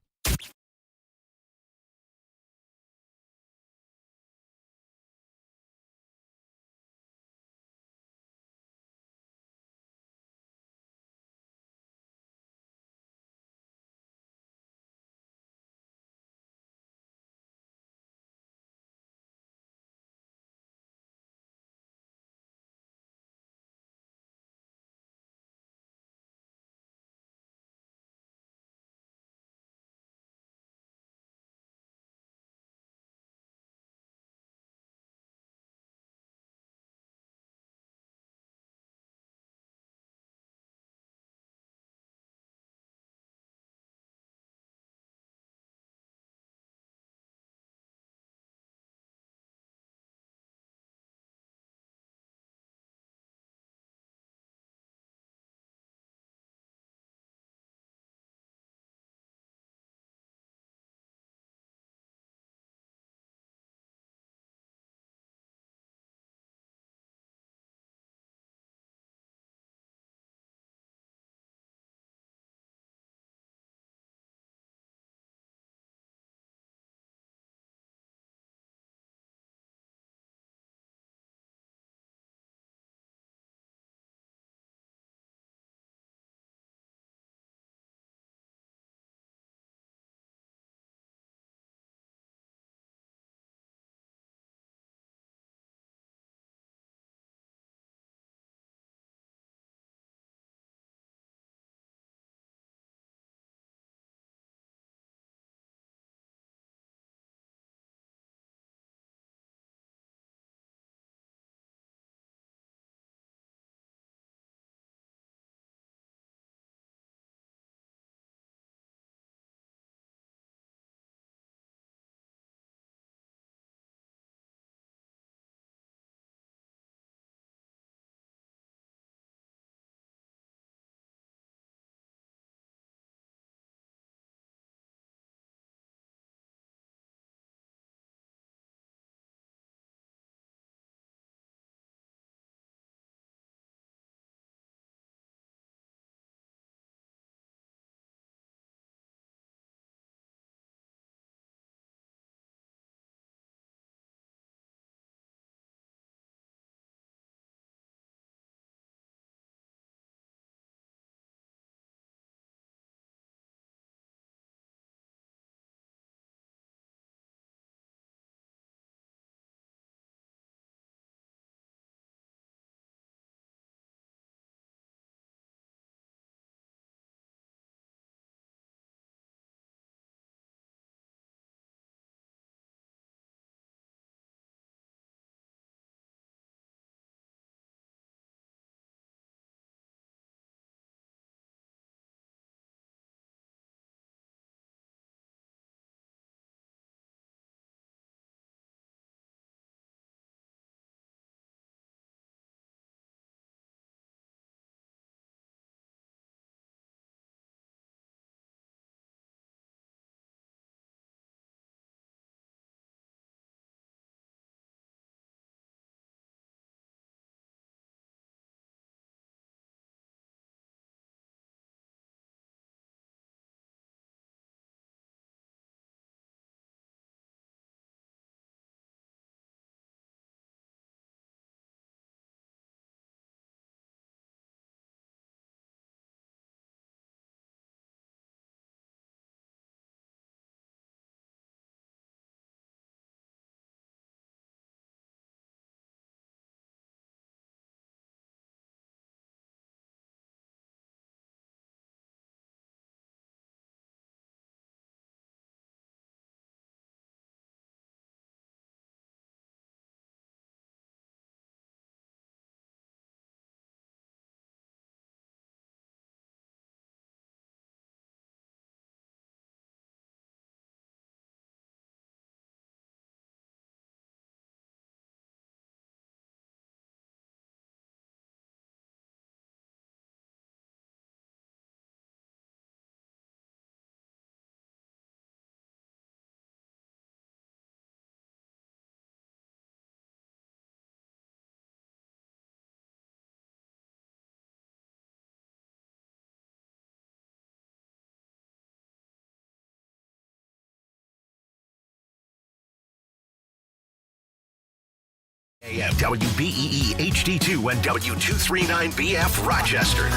AM WBEE HD2 and W239BF Rochester.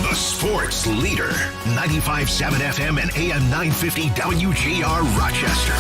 The sports leader. 95.7 FM and AM 950 WGR Rochester.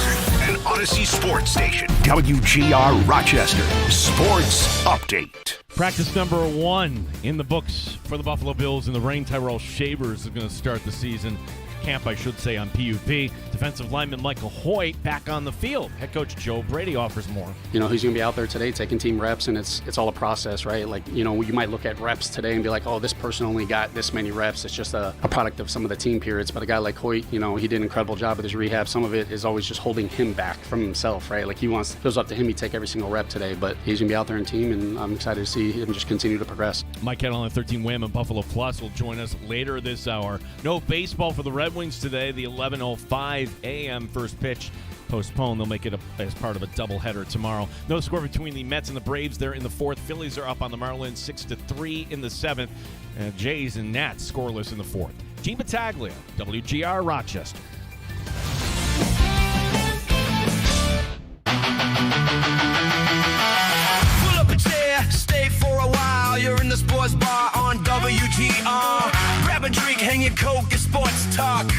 An Odyssey sports station. WGR Rochester. Sports update. Practice number 1 in the books for the Buffalo Bills, and the Rain Tyrell Shavers is going to start the season. Camp, I should say, on PUP. Defensive lineman Michael Hoyt back on the field. Head coach Joe Brady offers more. You know, he's going to be out there today taking team reps, and it's all a process, right? Like, you know, you might look at reps today and be like, oh, this person only got this many reps. It's just a product of some of the team periods. But a guy like Hoyt, you know, he did an incredible job with his rehab. Some of it is always just holding him back from himself, right? Like, it feels up to him. He'd take every single rep today, but he's going to be out there in team, and I'm excited to see him just continue to progress. Mike Kettle on 13 Wham and Buffalo Plus will join us later this hour. No baseball for the Red Wings today. The 11:05 a.m. first pitch postponed. They'll make it as part of a doubleheader tomorrow. No score between the Mets and the Braves. They're in the 4th. Phillies are up on the Marlins 6-3 in the 7th. Jays and Nats scoreless in the 4th. Gene Battaglia, WGR Rochester. Pull up a chair, stay for a while. You're in the sports bar on WGR. Grab a drink, hang your coat, get sports talk.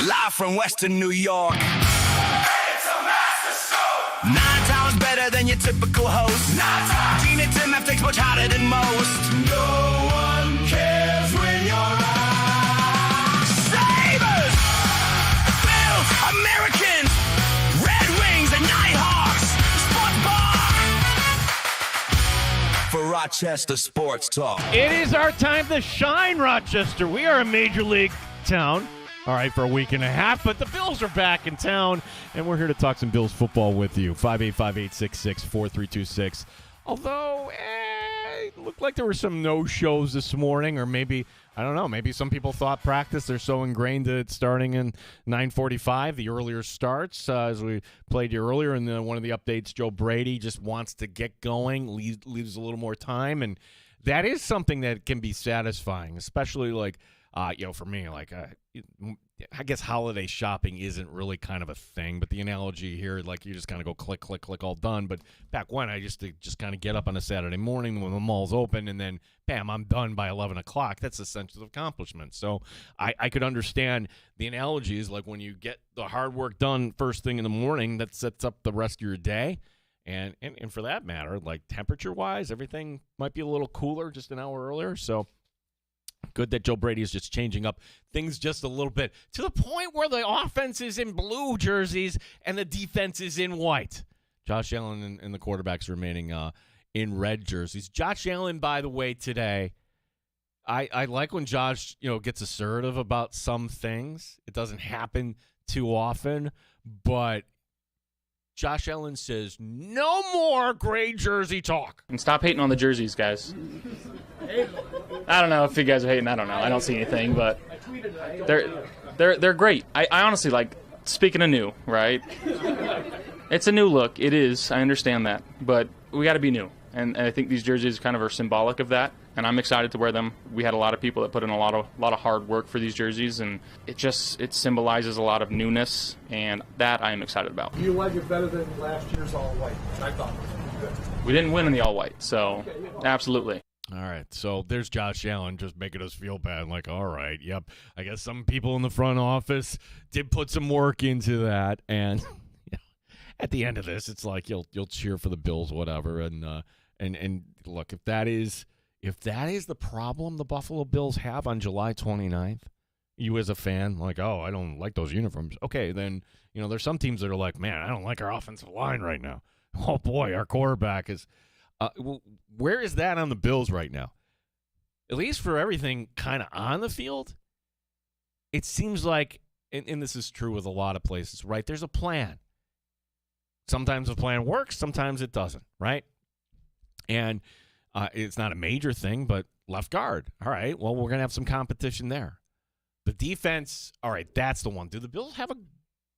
Live from Western New York. It's a master show. 9 times better than your typical host. 9 times. Gene and Tim have takes much hotter than most. No one cares when you're out. Sabres, Bills, Americans, Red Wings, and Nighthawks. Sports bar for Rochester Sports Talk. It is our time to shine, Rochester. We are a major league town. All right, for a week and a half, but the Bills are back in town, and we're here to talk some Bills football with you. 585-866-4326. Although, it looked like there were some no-shows this morning, or maybe, I don't know, maybe some people thought practice, they're so ingrained that it's starting in 9:45, the earlier starts. As we played you earlier in one of the updates, Joe Brady just wants to get going, leaves a little more time, and that is something that can be satisfying, especially like, for me, like, I guess holiday shopping isn't really kind of a thing, but the analogy here, like, you just kind of go click, click, click, all done. But back when, I just kind of get up on a Saturday morning when the mall's open, and then, bam, I'm done by 11 o'clock. That's a sense of accomplishment. So I could understand the analogies, like when you get the hard work done first thing in the morning, that sets up the rest of your day. And for that matter, like temperature-wise, everything might be a little cooler just an hour earlier. So good that Joe Brady is just changing up things just a little bit to the point where the offense is in blue jerseys and the defense is in white. Josh Allen and the quarterbacks remaining in red jerseys. Josh Allen, by the way, today, I like when Josh gets assertive about some things. It doesn't happen too often, but Josh Allen says, no more gray jersey talk. And stop hating on the jerseys, guys. I don't know if you guys are hating. I don't know. I don't see anything, but they're great. I honestly, like, speaking of new, right? It's a new look. It is. I understand that, but we got to be new, and I think these jerseys kind of are symbolic of that. And I'm excited to wear them. We had a lot of people that put in a lot of hard work for these jerseys, and it symbolizes a lot of newness, and that I am excited about. Do you like it better than last year's all white, which I thought was good? We didn't win in the all white, so absolutely. All right, so there's Josh Allen just making us feel bad. Like, all right, yep. I guess some people in the front office did put some work into that, and at the end of this, it's like you'll cheer for the Bills, whatever. And look, if that is the problem the Buffalo Bills have on July 29th, you as a fan, like, oh, I don't like those uniforms. Okay, then there's some teams that are like, man, I don't like our offensive line right now. Oh boy, our quarterback is. Where is that on the Bills right now? At least for everything kind of on the field, it seems like, and this is true with a lot of places, right? There's a plan. Sometimes the plan works, sometimes it doesn't, right? And it's not a major thing, but left guard. All right, well, we're going to have some competition there. The defense, all right, that's the one. Do the Bills have a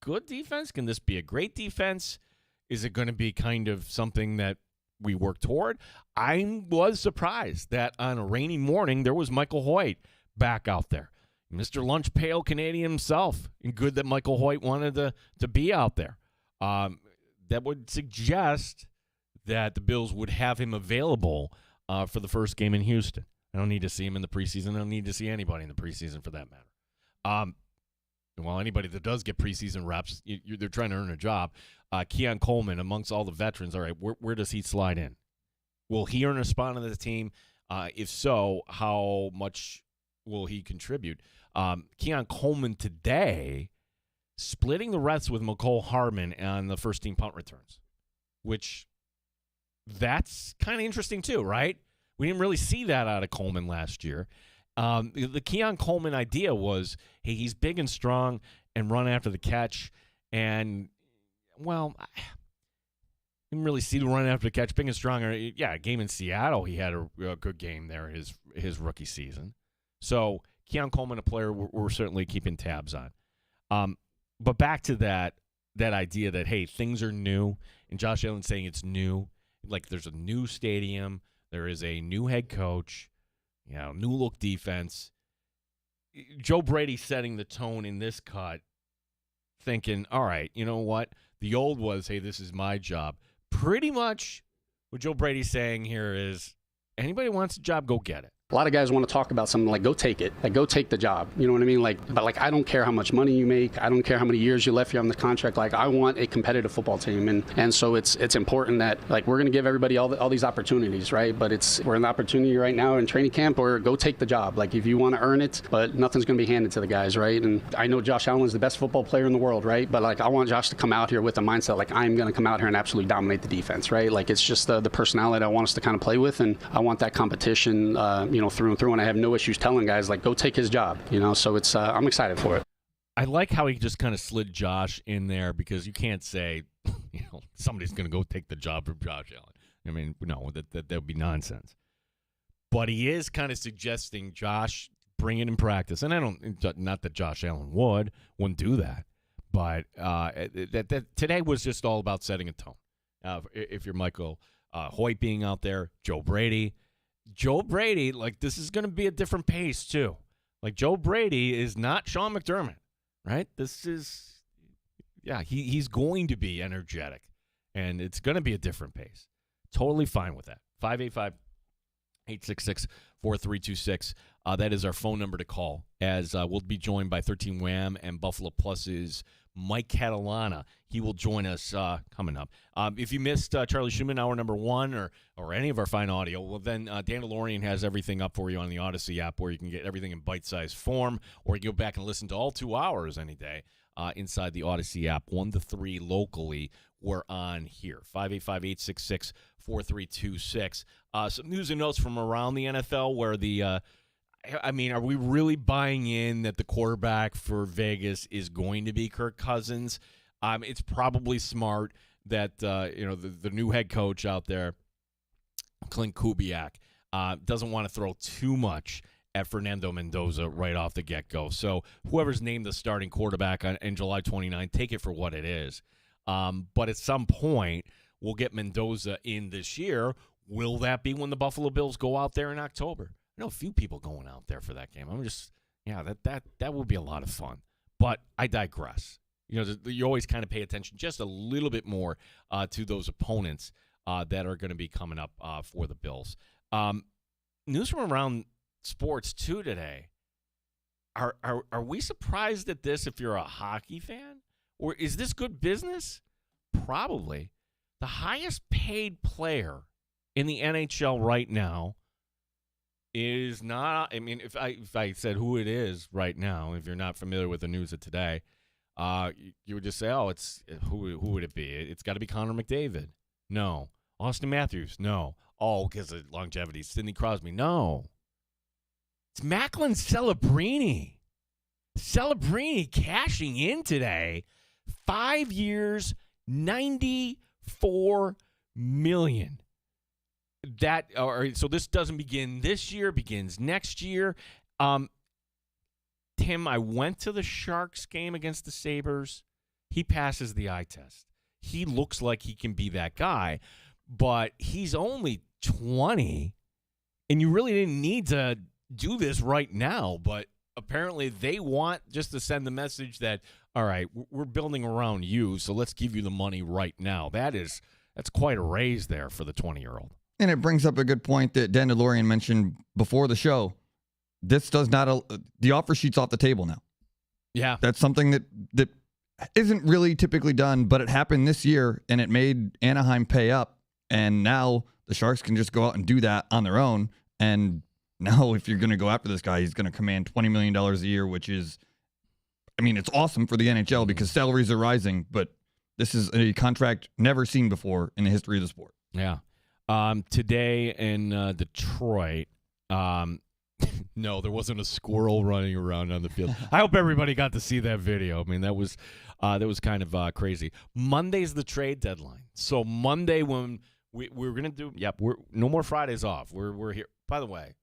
good defense? Can this be a great defense? Is it going to be kind of something that we work toward? I was surprised that on a rainy morning, there was Michael Hoyt back out there. Mr. Lunch Pail Canadian himself. And good that Michael Hoyt wanted to be out there. That would suggest that the Bills would have him available for the first game in Houston. I don't need to see him in the preseason. I don't need to see anybody in the preseason for that matter. Well, anybody that does get preseason reps, they're trying to earn a job. Keon Coleman, amongst all the veterans, all right, where does he slide in? Will he earn a spot on the team? If so, how much will he contribute? Keon Coleman today splitting the reps with McCole Hardman on the first-team punt returns, which that's kind of interesting too, right? We didn't really see that out of Coleman last year. The Keon Coleman idea was, hey, he's big and strong and run after the catch. And, well, I didn't really see the run after the catch. Big and strong. Yeah, a game in Seattle, he had a good game there his rookie season. So Keon Coleman, a player we're certainly keeping tabs on. But back to that idea that, hey, things are new, and Josh Allen saying it's new. Like there's a new stadium. There is a new head coach. New look defense. Joe Brady setting the tone in this cut, thinking, all right, you know what? The old was, hey, this is my job. Pretty much what Joe Brady's saying here is, anybody wants a job, go get it. A lot of guys want to talk about something like, go take it. Like, go take the job. You know what I mean? But I don't care how much money you make. I don't care how many years you left here on the contract. Like, I want a competitive football team. And so it's important that, like, we're going to give everybody all these opportunities, right? But we're in the opportunity right now in training camp, or go take the job. Like, if you want to earn it, but nothing's going to be handed to the guys, right? And I know Josh Allen is the best football player in the world, right? But, like, I want Josh to come out here with a mindset, like, I'm going to come out here and absolutely dominate the defense, right? Like, it's just the personality I want us to kind of play with. And I want that competition, through and through. And I have no issues telling guys, like, go take his job, so it's I'm excited for it. I like how he just kind of slid Josh in there, because you can't say, somebody's going to go take the job from Josh Allen. I mean, no, that would be nonsense. But he is kind of suggesting Josh bring it in practice. And not that Josh Allen wouldn't do that. But that today was just all about setting a tone. If you're Michael Hoyt being out there, Joe Brady, like, this is going to be a different pace, too. Like, Joe Brady is not Sean McDermott, right? This is, he's going to be energetic, and it's going to be a different pace. Totally fine with that. 585-866-4326. That is our phone number to call, as we'll be joined by 13 Wham and Buffalo Plus's Mike Catalana. He will join us coming up. If you missed Charlie Schumann, hour number 1, or any of our fine audio, well, then Dan DeLorean has everything up for you on the Odyssey app, where you can get everything in bite-sized form, or you go back and listen to all 2 hours any day inside the Odyssey app. 1 to 3 locally, we're on here. 585-866-4326. Some news and notes from around the NFL, where are we really buying in that the quarterback for Vegas is going to be Kirk Cousins? It's probably smart that the new head coach out there, Clint Kubiak, doesn't want to throw too much at Fernando Mendoza right off the get-go. So whoever's named the starting quarterback on July 29, take it for what it is. But at some point, we'll get Mendoza in this year. Will that be when the Buffalo Bills go out there in October? I know a few people going out there for that game. That would be a lot of fun. But I digress. You always kind of pay attention just a little bit more to those opponents that are going to be coming up for the Bills. News from around sports, too, today. Are we surprised at this if you're a hockey fan? Or is this good business? Probably. The highest paid player in the NHL right now is not, if I said who it is right now, if you're not familiar with the news of today, you would just say, it's who would it be? It's got to be Connor McDavid. No. Austin Matthews. No. Oh, because of longevity. Sidney Crosby. No. It's Macklin Celebrini. Celebrini cashing in today. 5 years, $94 million. So this doesn't begin this year, begins next year. Tim, I went to the Sharks game against the Sabres. He passes the eye test. He looks like he can be that guy, but he's only 20, and you really didn't need to do this right now, but apparently they want just to send the message that, all right, we're building around you, so let's give you the money right now. That's that's quite a raise there for the 20-year-old. And it brings up a good point that Dan DeLorean mentioned before the show. This does not the offer sheet's off the table now. Yeah. That's something that isn't really typically done, but it happened this year, and it made Anaheim pay up. And now the Sharks can just go out and do that on their own. And now if you're going to go after this guy, he's going to command $20 million a year, which is, I mean, it's awesome for the NHL because salaries are rising, but this is a contract never seen before in the history of the sport. Yeah. Today in Detroit, no, there wasn't a squirrel running around on the field. I hope everybody got to see that video. I mean, that was kind of crazy. Monday's the trade deadline. So Monday when we're going to do, we're no more Fridays off. We're here. By the way,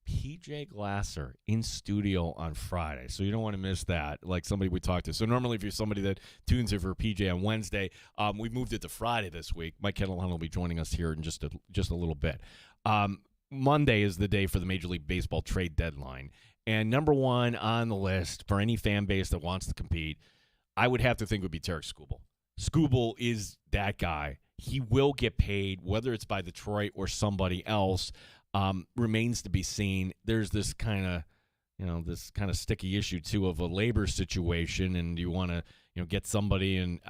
PJ Glasser in studio on Friday, so you don't want to miss that, like somebody we talked to. So normally if you're somebody that tunes in for PJ on Wednesday, we moved it to Friday this week. Mike Kettlehan will be joining us here in just a little bit. Monday is the day for the Major League Baseball trade deadline, and number one on the list for any fan base that wants to compete, I would have to think would be Tarek Skubal. Skubal is that guy. He will get paid, whether it's by Detroit or somebody else. Remains to be seen. There's this kind of sticky issue too of a labor situation, and you want to get somebody and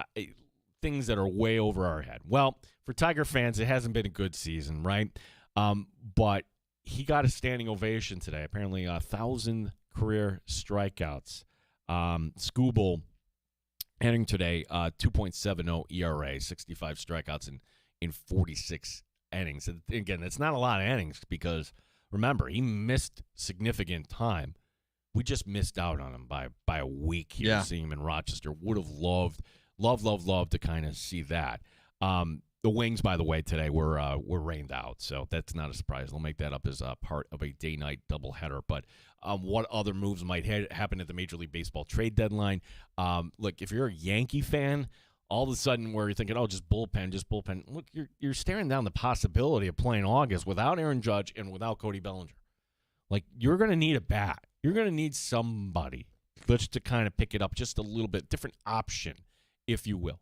things that are way over our head. Well, for Tiger fans, it hasn't been a good season, right? But he got a standing ovation today. Apparently, 1,000 career strikeouts. Skubal heading today 2.70 ERA, 65 strikeouts in 46 innings. And again, it's not a lot of innings because, remember, he missed significant time. We just missed out on him by a week here seeing him in Rochester. Would have loved to kind of see that. The Wings, by the way, today were rained out, so that's not a surprise. They'll make that up as a part of a day-night doubleheader. But what other moves might happen at the Major League Baseball trade deadline? Look, if you're a Yankee fan, all of a sudden where you're thinking, oh, just bullpen. Look, you're staring down the possibility of playing August without Aaron Judge and without Cody Bellinger. Like, you're going to need a bat. You're going to need somebody just to kind of pick it up just a little bit, different option, if you will.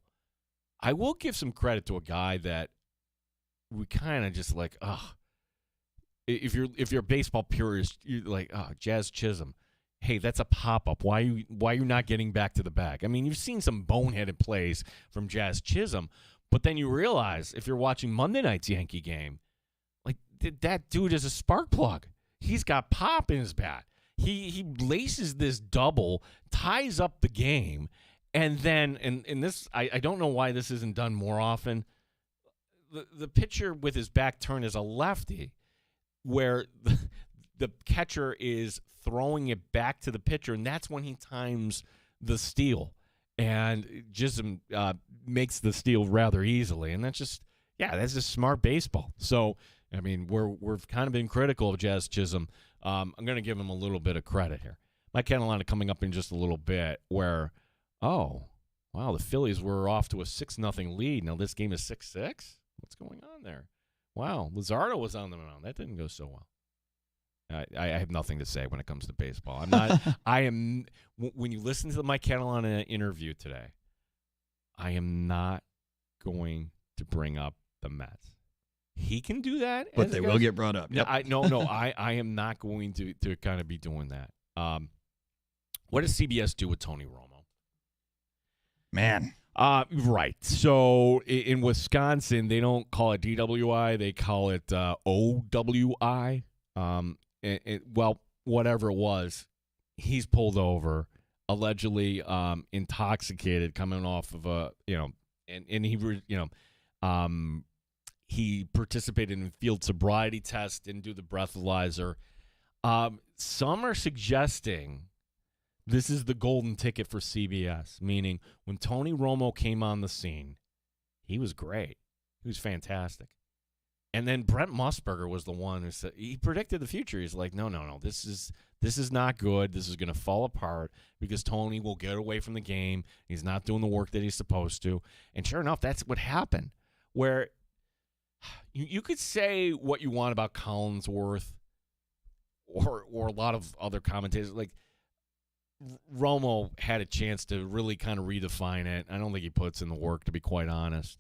I will give some credit to a guy that we kind of just like, if you're a baseball purist, you're like, Jazz Chisholm. Hey, that's a pop-up. Why are you not getting back to the bag? I mean, you've seen some boneheaded plays from Jazz Chisholm, but then you realize if you're watching Monday night's Yankee game, like that dude is a spark plug. He's got pop in his bat. He laces this double, ties up the game, and then and this I don't know why this isn't done more often. The pitcher with his back turned is a lefty, where the catcher is throwing it back to the pitcher, and that's when he times the steal. And Chisholm makes the steal rather easily, and that's just smart baseball. So, I mean, we've kind of been critical of Jazz Chisholm. I'm going to give him a little bit of credit here. Mike Kettlehan coming up in just a little bit where, oh, wow, the Phillies were off to a 6-0 lead. Now this game is 6-6? What's going on there? Wow, Luzardo was on the mound. That didn't go so well. I have nothing to say when it comes to baseball. I'm not. When you listen to the Mike Kettlehan interview today, I am not going to bring up the Mets. He can do that, but they will get brought up. Yep. I am not going to kind of be doing that. What does CBS do with Tony Romo? Man. Right. So in Wisconsin, they don't call it DWI; they call it OWI. Well, whatever it was, he's pulled over, allegedly intoxicated, coming off of he participated in field sobriety test, didn't do the breathalyzer. Some are suggesting this is the golden ticket for CBS, meaning when Tony Romo came on the scene, he was great. He was fantastic. And then Brent Musburger was the one who said, he predicted the future. He's like, no, this is not good. This is going to fall apart because Tony will get away from the game. He's not doing the work that he's supposed to. And sure enough, that's what happened. Where you could say what you want about Collinsworth or a lot of other commentators. Like, Romo had a chance to really kind of redefine it. I don't think he puts in the work, to be quite honest.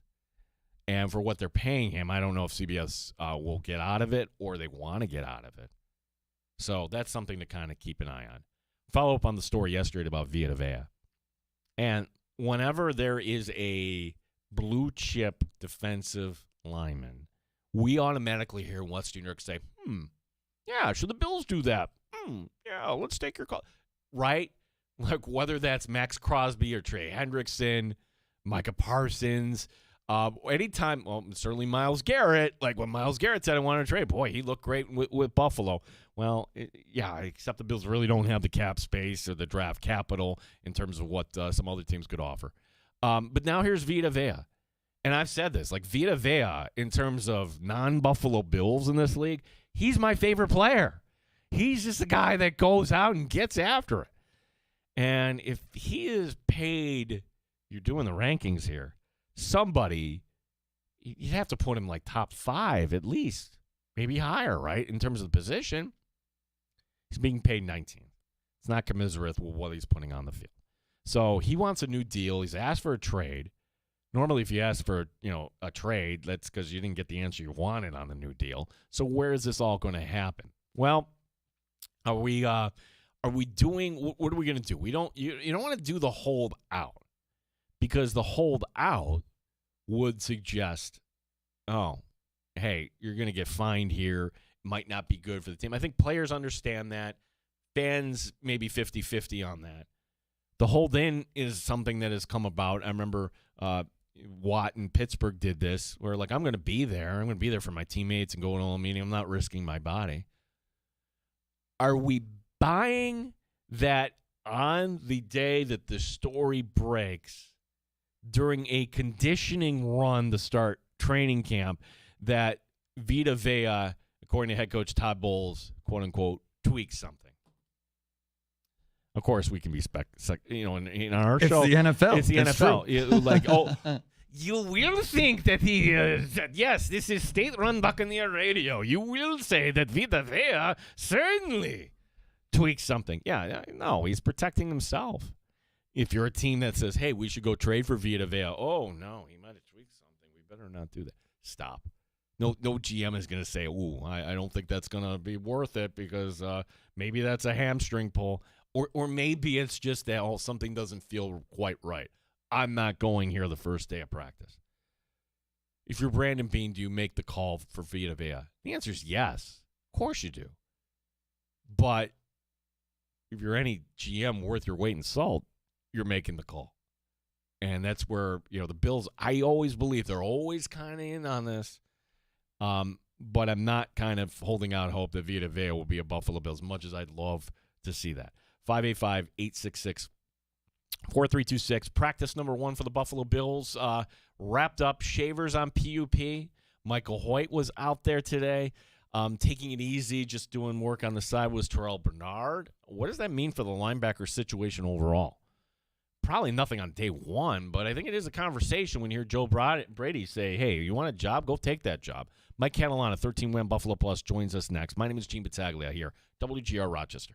And for what they're paying him, I don't know if CBS will get out of it or they want to get out of it. So that's something to kind of keep an eye on. Follow up on the story yesterday about Vita Vea. And whenever there is a blue chip defensive lineman, we automatically hear Western New York say, yeah, should the Bills do that? Yeah, let's take your call. Right? Like whether that's Max Crosby or Trey Hendrickson, Micah Parsons, anytime, well, certainly Myles Garrett, like when Myles Garrett said I wanted to trade, boy, he looked great with Buffalo. Well, yeah, except the Bills really don't have the cap space or the draft capital in terms of what some other teams could offer. But now here's Vita Vea. And I've said this, like Vita Vea, in terms of non-Buffalo Bills in this league, he's my favorite player. He's just a guy that goes out and gets after it. And if he is paid, you're doing the rankings here, somebody, you'd have to put him like top 5 at least, maybe higher, right, in terms of the position. He's being paid 19. It's not commensurate with what he's putting on the field. So he wants a new deal. He's asked for a trade. Normally, if you ask for a trade, that's because you didn't get the answer you wanted on the new deal. So where is this all going to happen? Well, are we doing? What are we going to do? We don't. You don't want to do the hold out because the hold out would suggest, oh, hey, you're going to get fined here. It might not be good for the team. I think players understand that. Fans maybe 50-50 on that. The hold in is something that has come about. I remember Watt in Pittsburgh did this, where like I'm going to be there. I'm going to be there for my teammates and go to a meeting. I'm not risking my body. Are we buying that on the day that the story breaks during a conditioning run to start training camp that Vita Vea, according to head coach Todd Bowles, quote unquote, tweaks something? Of course, we can be in our show. It's the NFL. It's the NFL. You will think that he said, yes, this is state-run Buccaneer radio. You will say that Vita Vea certainly tweaks something. Yeah, no, he's protecting himself. If you're a team that says, hey, we should go trade for Vita Vea, oh, no, he might have tweaked something. We better not do that. Stop. No GM is going to say, ooh, I don't think that's going to be worth it because maybe that's a hamstring pull. Or maybe it's just that something doesn't feel quite right. I'm not going here the first day of practice. If you're Brandon Beane, do you make the call for Vita Vea? The answer is yes. Of course you do. But if you're any GM worth your weight in salt, you're making the call. And that's where, the Bills, I always believe they're always kind of in on this. But I'm not kind of holding out hope that Vita Vea will be a Buffalo Bills, as much as I'd love to see that. 585-866-4326. Practice number 1 for the Buffalo Bills wrapped up. Shavers on PUP. Michael Hoyt was out there today, taking it easy, just doing work on the side. Was Terrell Bernard. What does that mean for the linebacker situation overall? Probably nothing on day 1, but I think it is a conversation when you hear Joe Brady say, hey, you want a job? Go take that job. Mike Catalana, 13-win Buffalo Plus, joins us next. My name is Gene Battaglia here, WGR Rochester.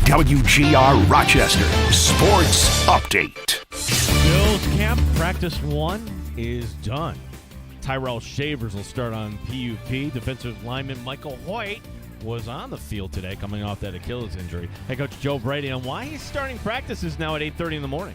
WGR Rochester Sports Update. Bills camp practice 1 is done. Tyrell Shavers will start on PUP. Defensive lineman Michael Hoyt was on the field today coming off that Achilles injury. Head coach Joe Brady on why he's starting practices now at 8:30 in the morning.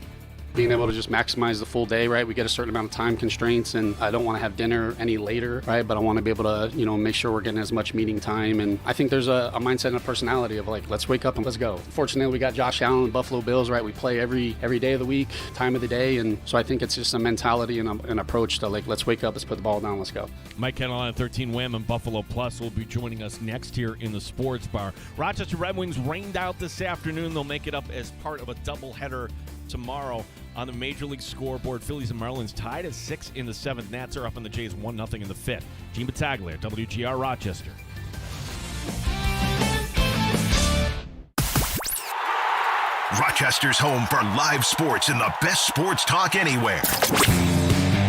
Being able to just maximize the full day, right? We get a certain amount of time constraints, and I don't want to have dinner any later, right? But I want to be able to, make sure we're getting as much meeting time. And I think there's a mindset and a personality of like, let's wake up and let's go. Fortunately, we got Josh Allen and Buffalo Bills, right? We play every day of the week, time of the day. And so I think it's just a mentality and an approach to like, let's wake up, let's put the ball down, let's go. Mike Catalana, 13 Wham and Buffalo Plus will be joining us next here in the Sports Bar. Rochester Red Wings rained out this afternoon. They'll make it up as part of a doubleheader tomorrow. On the Major League scoreboard, Phillies and Marlins tied at 6 in the 7th. Nats are up on the Jays 1-0 in the 5th. Gene Battaglia, WGR Rochester. Rochester's home for live sports and the best sports talk anywhere.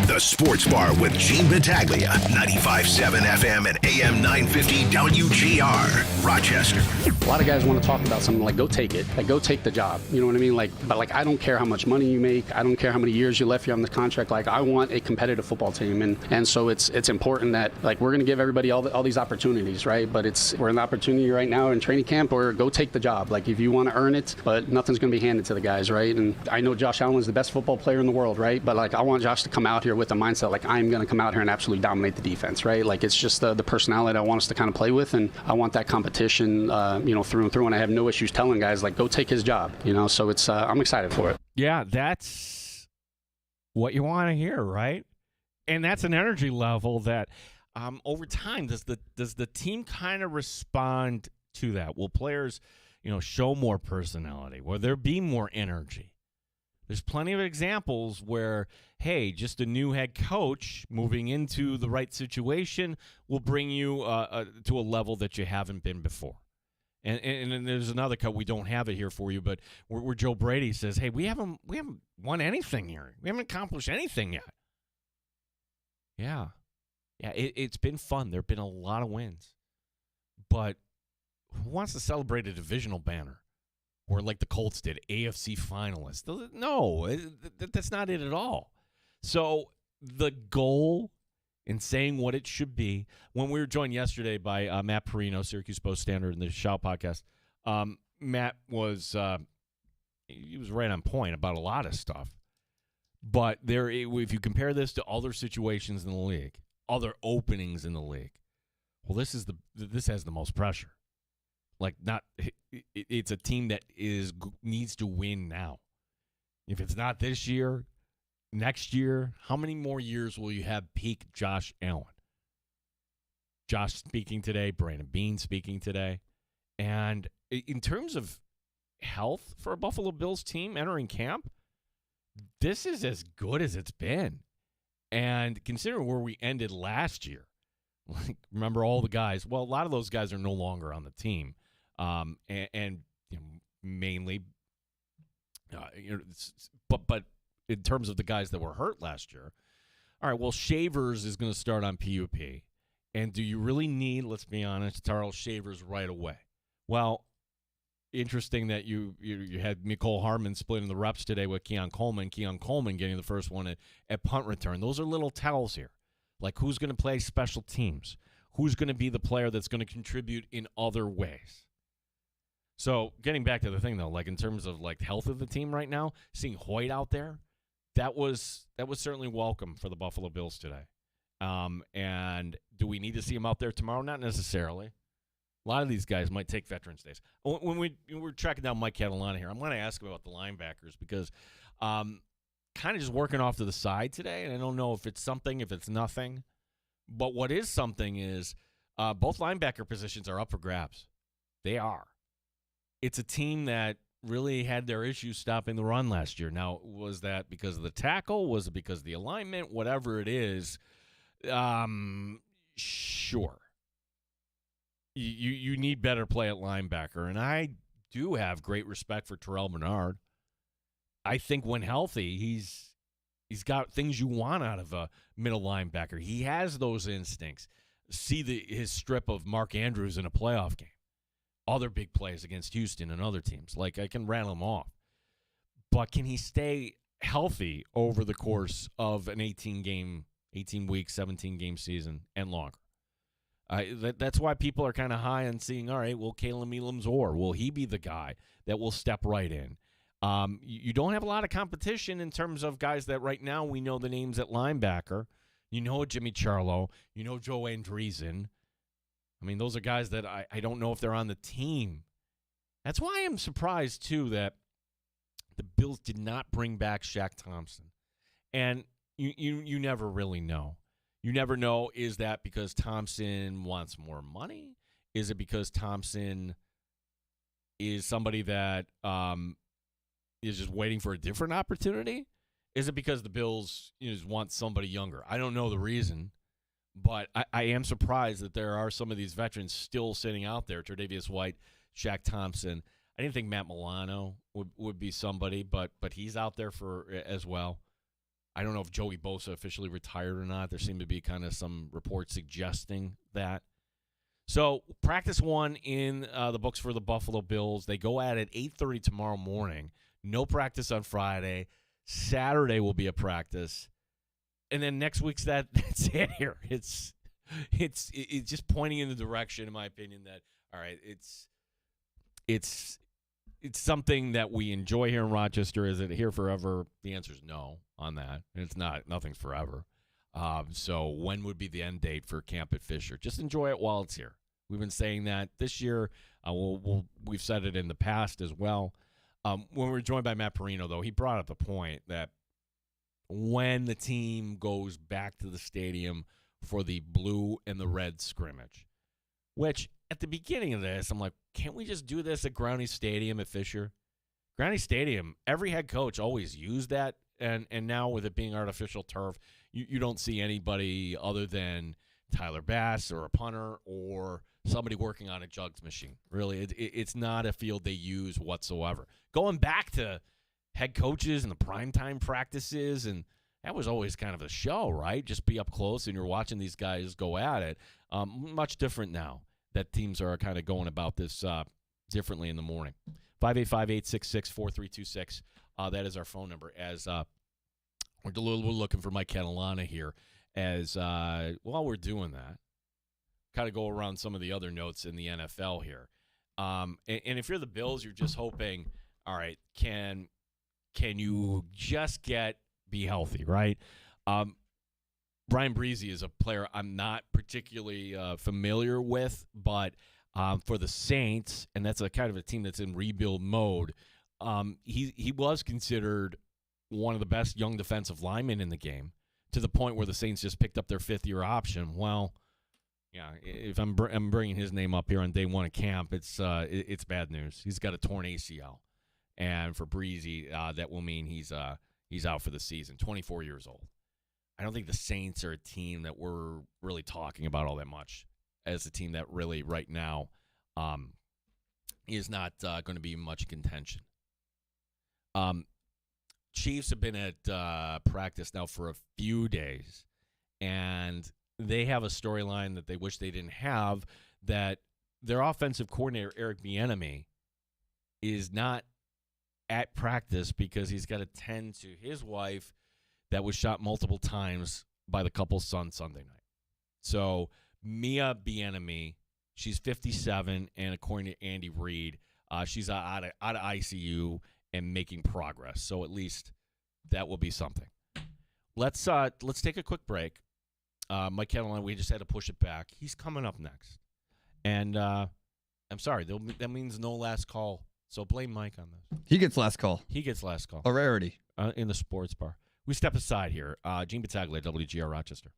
The Sports Bar with Gene Battaglia, 95.7 FM and AM 950 WGR, Rochester. A lot of guys want to talk about something like, go take it. Like, go take the job. You know what I mean? But I don't care how much money you make. I don't care how many years you left here on the contract. Like, I want a competitive football team. And so it's important that, like, we're going to give everybody all these opportunities, right? But we're in the opportunity right now in training camp, or go take the job. Like, if you want to earn it, but nothing's going to be handed to the guys, right? And I know Josh Allen is the best football player in the world, right? But, like, I want Josh to come out here with a mindset like, I'm going to come out here and absolutely dominate the defense, right? Like, it's just the personality I want us to kind of play with, and I want that competition, through and through, and I have no issues telling guys, like, go take his job, so it's, I'm excited for it. Yeah, that's what you want to hear, right? And that's an energy level that over time, does the team kind of respond to that? Will players, show more personality? Will there be more energy? There's plenty of examples where, hey, just a new head coach moving into the right situation will bring you to a level that you haven't been before. And then there's another cut, we don't have it here for you, but where Joe Brady says, hey, we haven't won anything here. We haven't accomplished anything yet. Yeah, it's been fun. There have been a lot of wins. But who wants to celebrate a divisional banner? Or like the Colts did, AFC finalists. No, that's not it at all. So the goal in saying what it should be, when we were joined yesterday by Matt Perino, Syracuse Post-Standard, in the Shout podcast, Matt was he was right on point about a lot of stuff. But if you compare this to other situations in the league, other openings in the league, well, this has the most pressure. It's a team that needs to win now. If it's not this year, next year, how many more years will you have peak Josh Allen? Josh speaking today, Brandon Beane speaking today. And in terms of health for a Buffalo Bills team entering camp, this is as good as it's been. And considering where we ended last year, remember all the guys, well, a lot of those guys are no longer on the team. Mainly, but in terms of the guys that were hurt last year, all right. Well, Shavers is going to start on PUP, and do you really need? Let's be honest, Tyrell Shavers right away. Well, interesting that you had Nicole Harmon splitting the reps today with Keon Coleman. Keon Coleman getting the first one at punt return. Those are little tells here, like who's going to play special teams, who's going to be the player that's going to contribute in other ways. So getting back to the thing, though, like in terms of like health of the team right now, seeing Hoyt out there, that was certainly welcome for the Buffalo Bills today. And do we need to see him out there tomorrow? Not necessarily. A lot of these guys might take Veterans Days. When we're tracking down Mike Catalana here, I'm going to ask him about the linebackers because kind of just working off to the side today, and I don't know if it's something, if it's nothing. But what is something is both linebacker positions are up for grabs. They are. It's a team that really had their issues stopping the run last year. Now, was that because of the tackle? Was it because of the alignment? Whatever it is, sure. You need better play at linebacker, and I do have great respect for Terrell Bernard. I think when healthy, he's got things you want out of a middle linebacker. He has those instincts. See his strip of Mark Andrews in a playoff game. other big plays against Houston and other teams. Like, I can rattle them off. But can he stay healthy over the course of an 18-week, 17-game season and longer? That's why people are kind of high on seeing, all right, will Kalen Elam's will he be the guy that will step right in? You don't have a lot of competition in terms of guys that right now we know the names at linebacker. You know Jimmy Charlo. You know Joe Andreessen. I mean, those are guys that I don't know if they're on the team. That's why I'm surprised, too, that the Bills did not bring back Shaq Thompson. And you never really know. You never know, is that because Thompson wants more money? Is it because Thompson is somebody that is just waiting for a different opportunity? Is it because the Bills want somebody younger? I don't know the reason, but I am surprised that there are some of these veterans still sitting out there. Tre'Davious White, Shaq Thompson. I didn't think Matt Milano would be somebody, but he's out there as well. I don't know if Joey Bosa officially retired or not. There seem to be kind of some reports suggesting that. So practice one in the books for the Buffalo Bills. They go at it 8:30 tomorrow morning. No practice on Friday. Saturday will be a practice. And then next week's that's it here. It's just pointing in the direction, in my opinion, that, all right, it's something that we enjoy here in Rochester. Is it here forever? The answer is no on that. And it's not. Nothing's forever. So when would be the end date for camp at Fisher? Just enjoy it while it's here. We've been saying that this year. We've said it in the past as well. When we were joined by Matt Perino, though, he brought up the point that when the team goes back to the stadium for the blue and the red scrimmage, which at the beginning of this, I'm like, can't we just do this at Groundy Stadium at Fisher? Groundy Stadium, every head coach always used that, and now with it being artificial turf, you don't see anybody other than Tyler Bass or a punter or somebody working on a jugs machine. Really, it's not a field they use whatsoever. Going back to head coaches and the primetime practices, and that was always kind of a show, right? Just be up close and you're watching these guys go at it. Much different now that teams are kind of going about this differently in the morning. 585-866-4326. That is our phone number. As we're looking for Mike Catalana here. As while we're doing that, kind of go around some of the other notes in the NFL here. And if you're the Bills, you're just hoping, all right, can you just be healthy, right? Brian Breezy is a player I'm not particularly familiar with, but for the Saints, and that's a kind of a team that's in rebuild mode, he was considered one of the best young defensive linemen in the game, to the point where the Saints just picked up their fifth-year option. Well, yeah, if I'm bringing his name up here on day one of camp, it's bad news. He's got a torn ACL, and for Breezy, that will mean he's out for the season. 24 years old. I don't think the Saints are a team that we're really talking about all that much as a team that really right now is not going to be much contention. Chiefs have been at practice now for a few days, and they have a storyline that they wish they didn't have, that their offensive coordinator, Eric Bieniemy, is not at practice because he's got to tend to his wife that was shot multiple times by the couple's son Sunday night. So Mia Bieniemy, she's 57, and according to Andy Reid, she's out of ICU and making progress. So at least that will be something. Let's take a quick break. Mike Catalan, we just had to push it back. He's coming up next. And I'm sorry, that means no last call. So blame Mike on this. He gets last call. He gets last call. A rarity. In the sports bar. We step aside here. Gene Battaglia, WGR Rochester.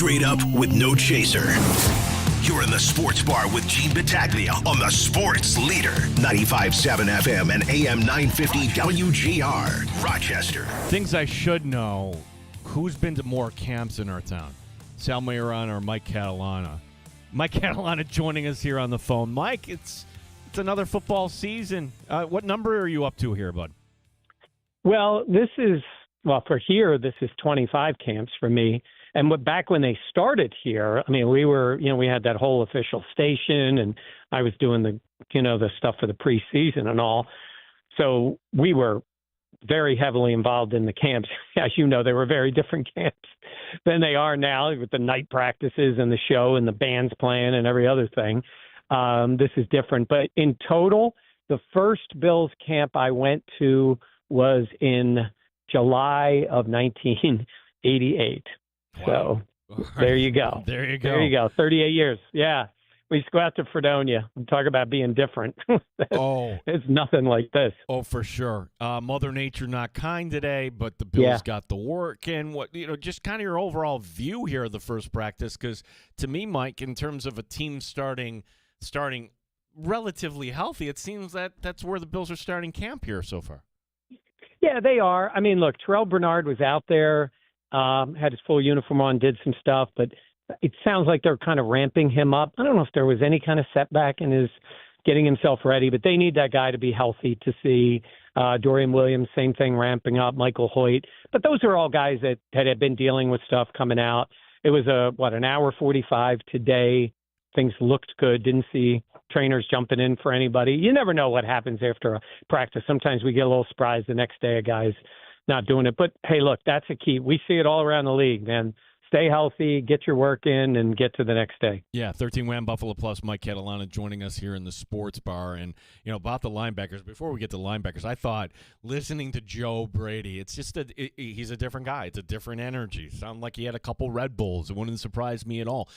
Straight up with no chaser. You're in the Sports Bar with Gene Battaglia on the Sports Leader. 95.7 FM and AM 950 WGR, Rochester. Things I should know. Who's been to more camps in our town? Sal Mayeron or Mike Catalana? Mike Catalana joining us here on the phone. Mike, it's another football season. What number are you up to here, bud? Well, for here, this is 25 camps for me. And back when they started here, I mean, we had that whole official station, and I was doing the stuff for the preseason and all. So we were very heavily involved in the camps. As you know, they were very different camps than they are now with the night practices and the show and the bands playing and every other thing. This is different. But in total, the first Bills camp I went to was in July of 1988. Wow. So there you go. There you go. There you go. 38 years. Yeah. We used to go out to Fredonia and talk about being different. It's nothing like this. Oh, for sure. Mother Nature not kind today, but the Bills got the work in. Just kind of your overall view here of the first practice, because to me, Mike, in terms of a team starting relatively healthy, it seems that's where the Bills are starting camp here so far. Yeah, they are. I mean, look, Terrell Bernard was out there. Had his full uniform on, did some stuff, but it sounds like they're kind of ramping him up. I don't know if there was any kind of setback in his getting himself ready, but they need that guy to be healthy to see. Dorian Williams, same thing, ramping up. Michael Hoyt. But those are all guys that had been dealing with stuff coming out. It was an hour 45 today. Things looked good. Didn't see trainers jumping in for anybody. You never know what happens after a practice. Sometimes we get a little surprised the next day, a guy's not doing it. But, hey, look, that's a key. We see it all around the league, man. Stay healthy, get your work in, and get to the next day. Yeah, 13 Wham Buffalo Plus, Mike Catalana joining us here in the Sports Bar. And, about the linebackers, before we get to linebackers, I thought listening to Joe Brady, it's just he's a different guy. It's a different energy. Sounded like he had a couple Red Bulls. It wouldn't surprise me at all.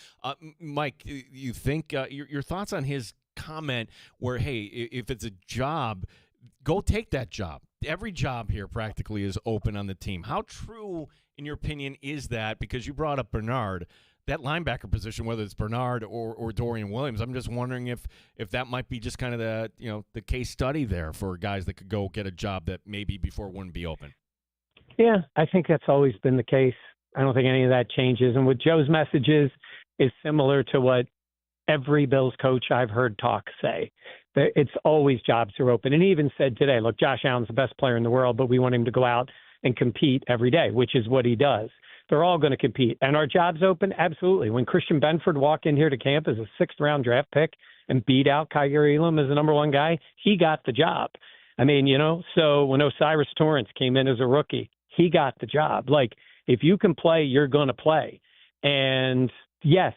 Mike, you think your thoughts on his comment where, hey, if it's a job, go take that job. Every job here practically is open on the team. How true, in your opinion, is that? Because you brought up Bernard, that linebacker position, whether it's Bernard or Dorian Williams. I'm just wondering if that might be just kind of the case study there for guys that could go get a job that maybe before wouldn't be open. Yeah, I think that's always been the case. I don't think any of that changes. And what Joe's message is similar to what every Bills coach I've heard talk say. It's always jobs are open. And he even said today, look, Josh Allen's the best player in the world, but we want him to go out and compete every day, which is what he does. They're all going to compete. And are jobs open? Absolutely. When Christian Benford walked in here to camp as a sixth-round draft pick and beat out Kyger Elam as the number one guy, he got the job. I mean, so when Osiris Torrance came in as a rookie, he got the job. Like, if you can play, you're going to play. And, yes,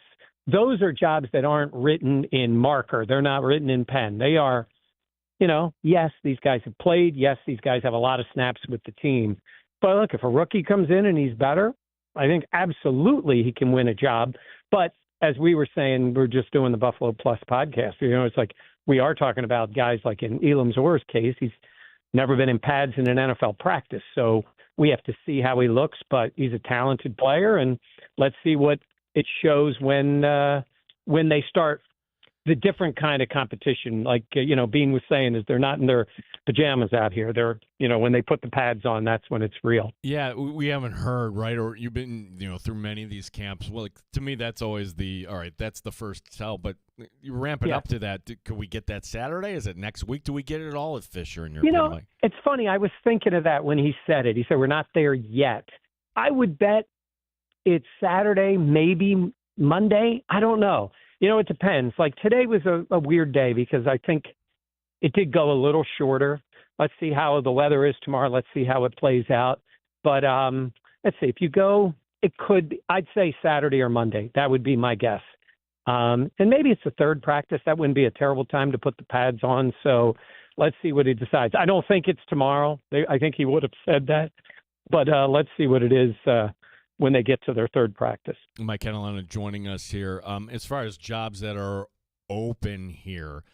those are jobs that aren't written in marker. They're not written in pen. They are, yes, these guys have played. Yes, these guys have a lot of snaps with the team. But look, if a rookie comes in and he's better, I think absolutely he can win a job. But as we were saying, we're just doing the Buffalo Plus podcast. It's like we are talking about guys like in Elam Orr's case, he's never been in pads in an NFL practice. So we have to see how he looks, but he's a talented player, and let's see what it shows when they start the different kind of competition. Like, Bean was saying, is they're not in their pajamas out here. They're, when they put the pads on, that's when it's real. Yeah, we haven't heard, right? Or you've been, through many of these camps. Well, to me, that's always all right, that's the first tell. But you ramp it up to that. Could we get that Saturday? Is it next week? Do we get it all at Fisher in your opinion, Mike? It's funny. I was thinking of that when he said it. He said, we're not there yet. I would bet it's Saturday, maybe Monday. I don't know. It depends. Like today was a weird day because I think it did go a little shorter. Let's see how the weather is tomorrow. Let's see how it plays out. But let's see. If you go, I'd say Saturday or Monday. That would be my guess. And maybe it's the third practice. That wouldn't be a terrible time to put the pads on. So let's see what he decides. I don't think it's tomorrow. I think he would have said that. But let's see what it is when they get to their third practice. Mike Catalana joining us here. As far as jobs that are open here,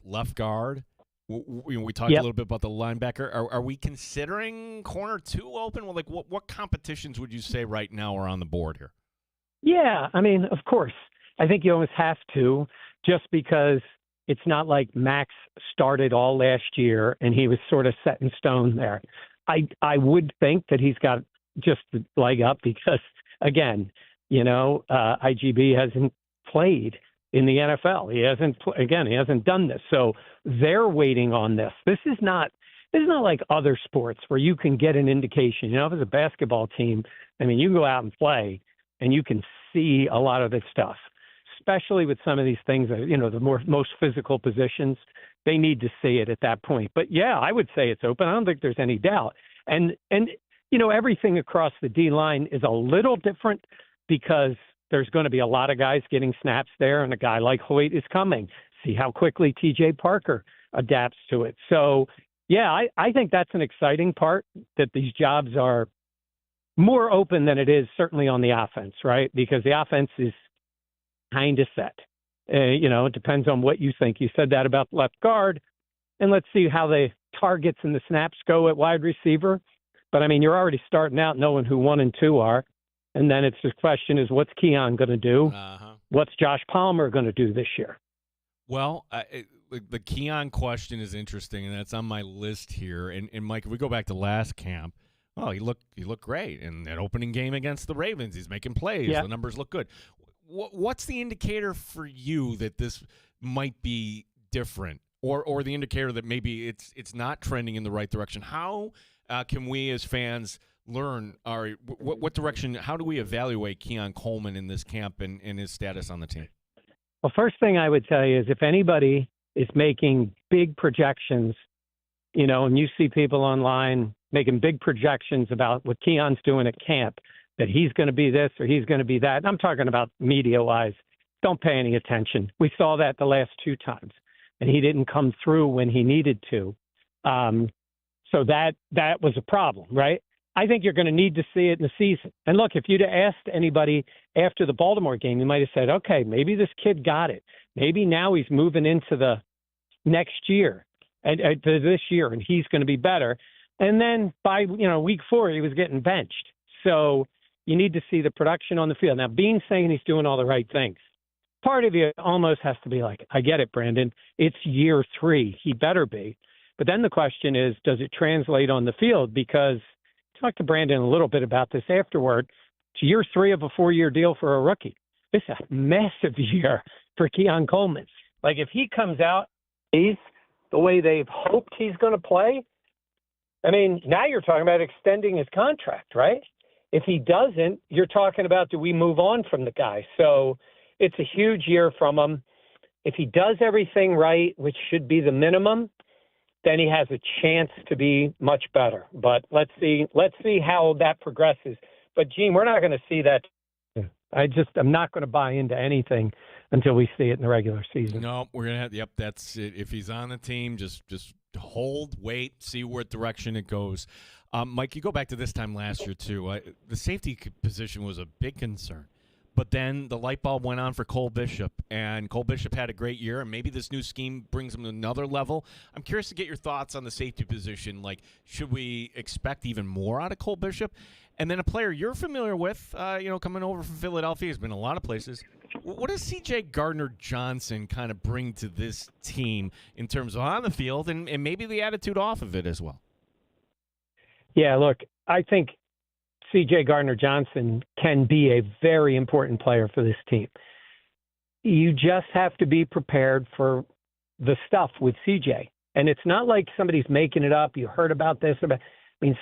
left guard, we talked a little bit about the linebacker. Are we considering corner two open? Well, like what competitions would you say right now are on the board here? Yeah, I mean, of course. I think you almost have to, just because it's not like Max started all last year and he was sort of set in stone there. I would think that he's got just the leg up because, again, IGB hasn't played in the NFL. He hasn't done this. So they're waiting on this. This is not like other sports where you can get an indication. If it's a basketball team, I mean, you can go out and play and you can see a lot of this stuff, especially with some of these things that, the most physical positions. They need to see it at that point. But yeah, I would say it's open. I don't think there's any doubt. And everything across the D line is a little different because there's going to be a lot of guys getting snaps there, and a guy like Hoyt is coming. See how quickly TJ Parker adapts to it. So yeah, I think that's an exciting part, that these jobs are more open than it is certainly on the offense, right? Because the offense is kind of set. It depends on what you think. You said that about left guard, and let's see how the targets and the snaps go at wide receiver. But, I mean, you're already starting out knowing who 1 and 2 are, and then it's the question is, what's Keon going to do? What's Josh Palmer going to do this year? Well, the Keon question is interesting, and that's on my list here. And Mike, if we go back to last camp, well, he looked great in that opening game against the Ravens. He's making plays. Yeah. The numbers look good. What's the indicator for you that this might be different, or the indicator that maybe it's not trending in the right direction? How can we as fans learn, what direction, how do we evaluate Keon Coleman in this camp and his status on the team? Well, first thing I would tell you is if anybody is making big projections, and you see people online making big projections about what Keon's doing at camp, that he's going to be this or he's going to be that. And I'm talking about media-wise. Don't pay any attention. We saw that the last 2 times, and he didn't come through when he needed to. So that was a problem, right? I think you're going to need to see it in the season. And look, if you'd have asked anybody after the Baltimore game, you might have said, okay, maybe this kid got it. Maybe now he's moving into the next year and this year, and he's going to be better. And then by week 4, he was getting benched. So you need to see the production on the field. Now, Bean's saying he's doing all the right things. Part of you almost has to be like, I get it, Brandon. It's year 3. He better be. But then the question is, does it translate on the field? Because I talked to Brandon a little bit about this afterward. It's year 3 of a 4-year deal for a rookie. This is a massive year for Keon Coleman. Like, if he comes out, he's the way they've hoped he's going to play, I mean, now you're talking about extending his contract, right? If he doesn't, you're talking about, do we move on from the guy? So it's a huge year from him. If he does everything right, which should be the minimum, then he has a chance to be much better. But let's see how that progresses. But, Gene, we're not going to see that. I'm not going to buy into anything until we see it in the regular season. No, we're going to have, yep, that's it. If he's on the team, just hold, wait, see what direction it goes. Mike, you go back to this time last year, too. The safety position was a big concern. But then the light bulb went on for Cole Bishop, and Cole Bishop had a great year, and maybe this new scheme brings him to another level. I'm curious to get your thoughts on the safety position. Like, should we expect even more out of Cole Bishop? And then a player you're familiar with, coming over from Philadelphia, has been a lot of places. What does C.J. Gardner-Johnson kind of bring to this team in terms of on the field and maybe the attitude off of it as well? Yeah, look, I think C.J. Gardner-Johnson can be a very important player for this team. You just have to be prepared for the stuff with C.J. And it's not like somebody's making it up. You heard about this.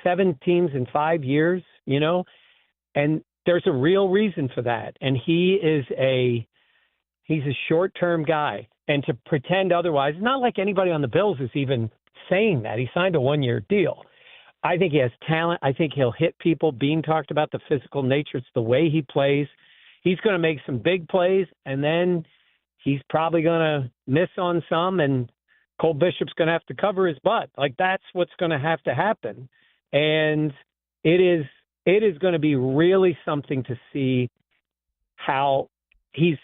7 teams in 5 years, and there's a real reason for that. And he's a short-term guy. And to pretend otherwise, it's not like anybody on the Bills is even saying that. He signed a 1-year deal. I think he has talent. I think he'll hit people. Bean talked about the physical nature. It's the way he plays. He's going to make some big plays, and then he's probably going to miss on some, and Cole Bishop's going to have to cover his butt. Like, that's what's going to have to happen. And it is going to be really something to see how he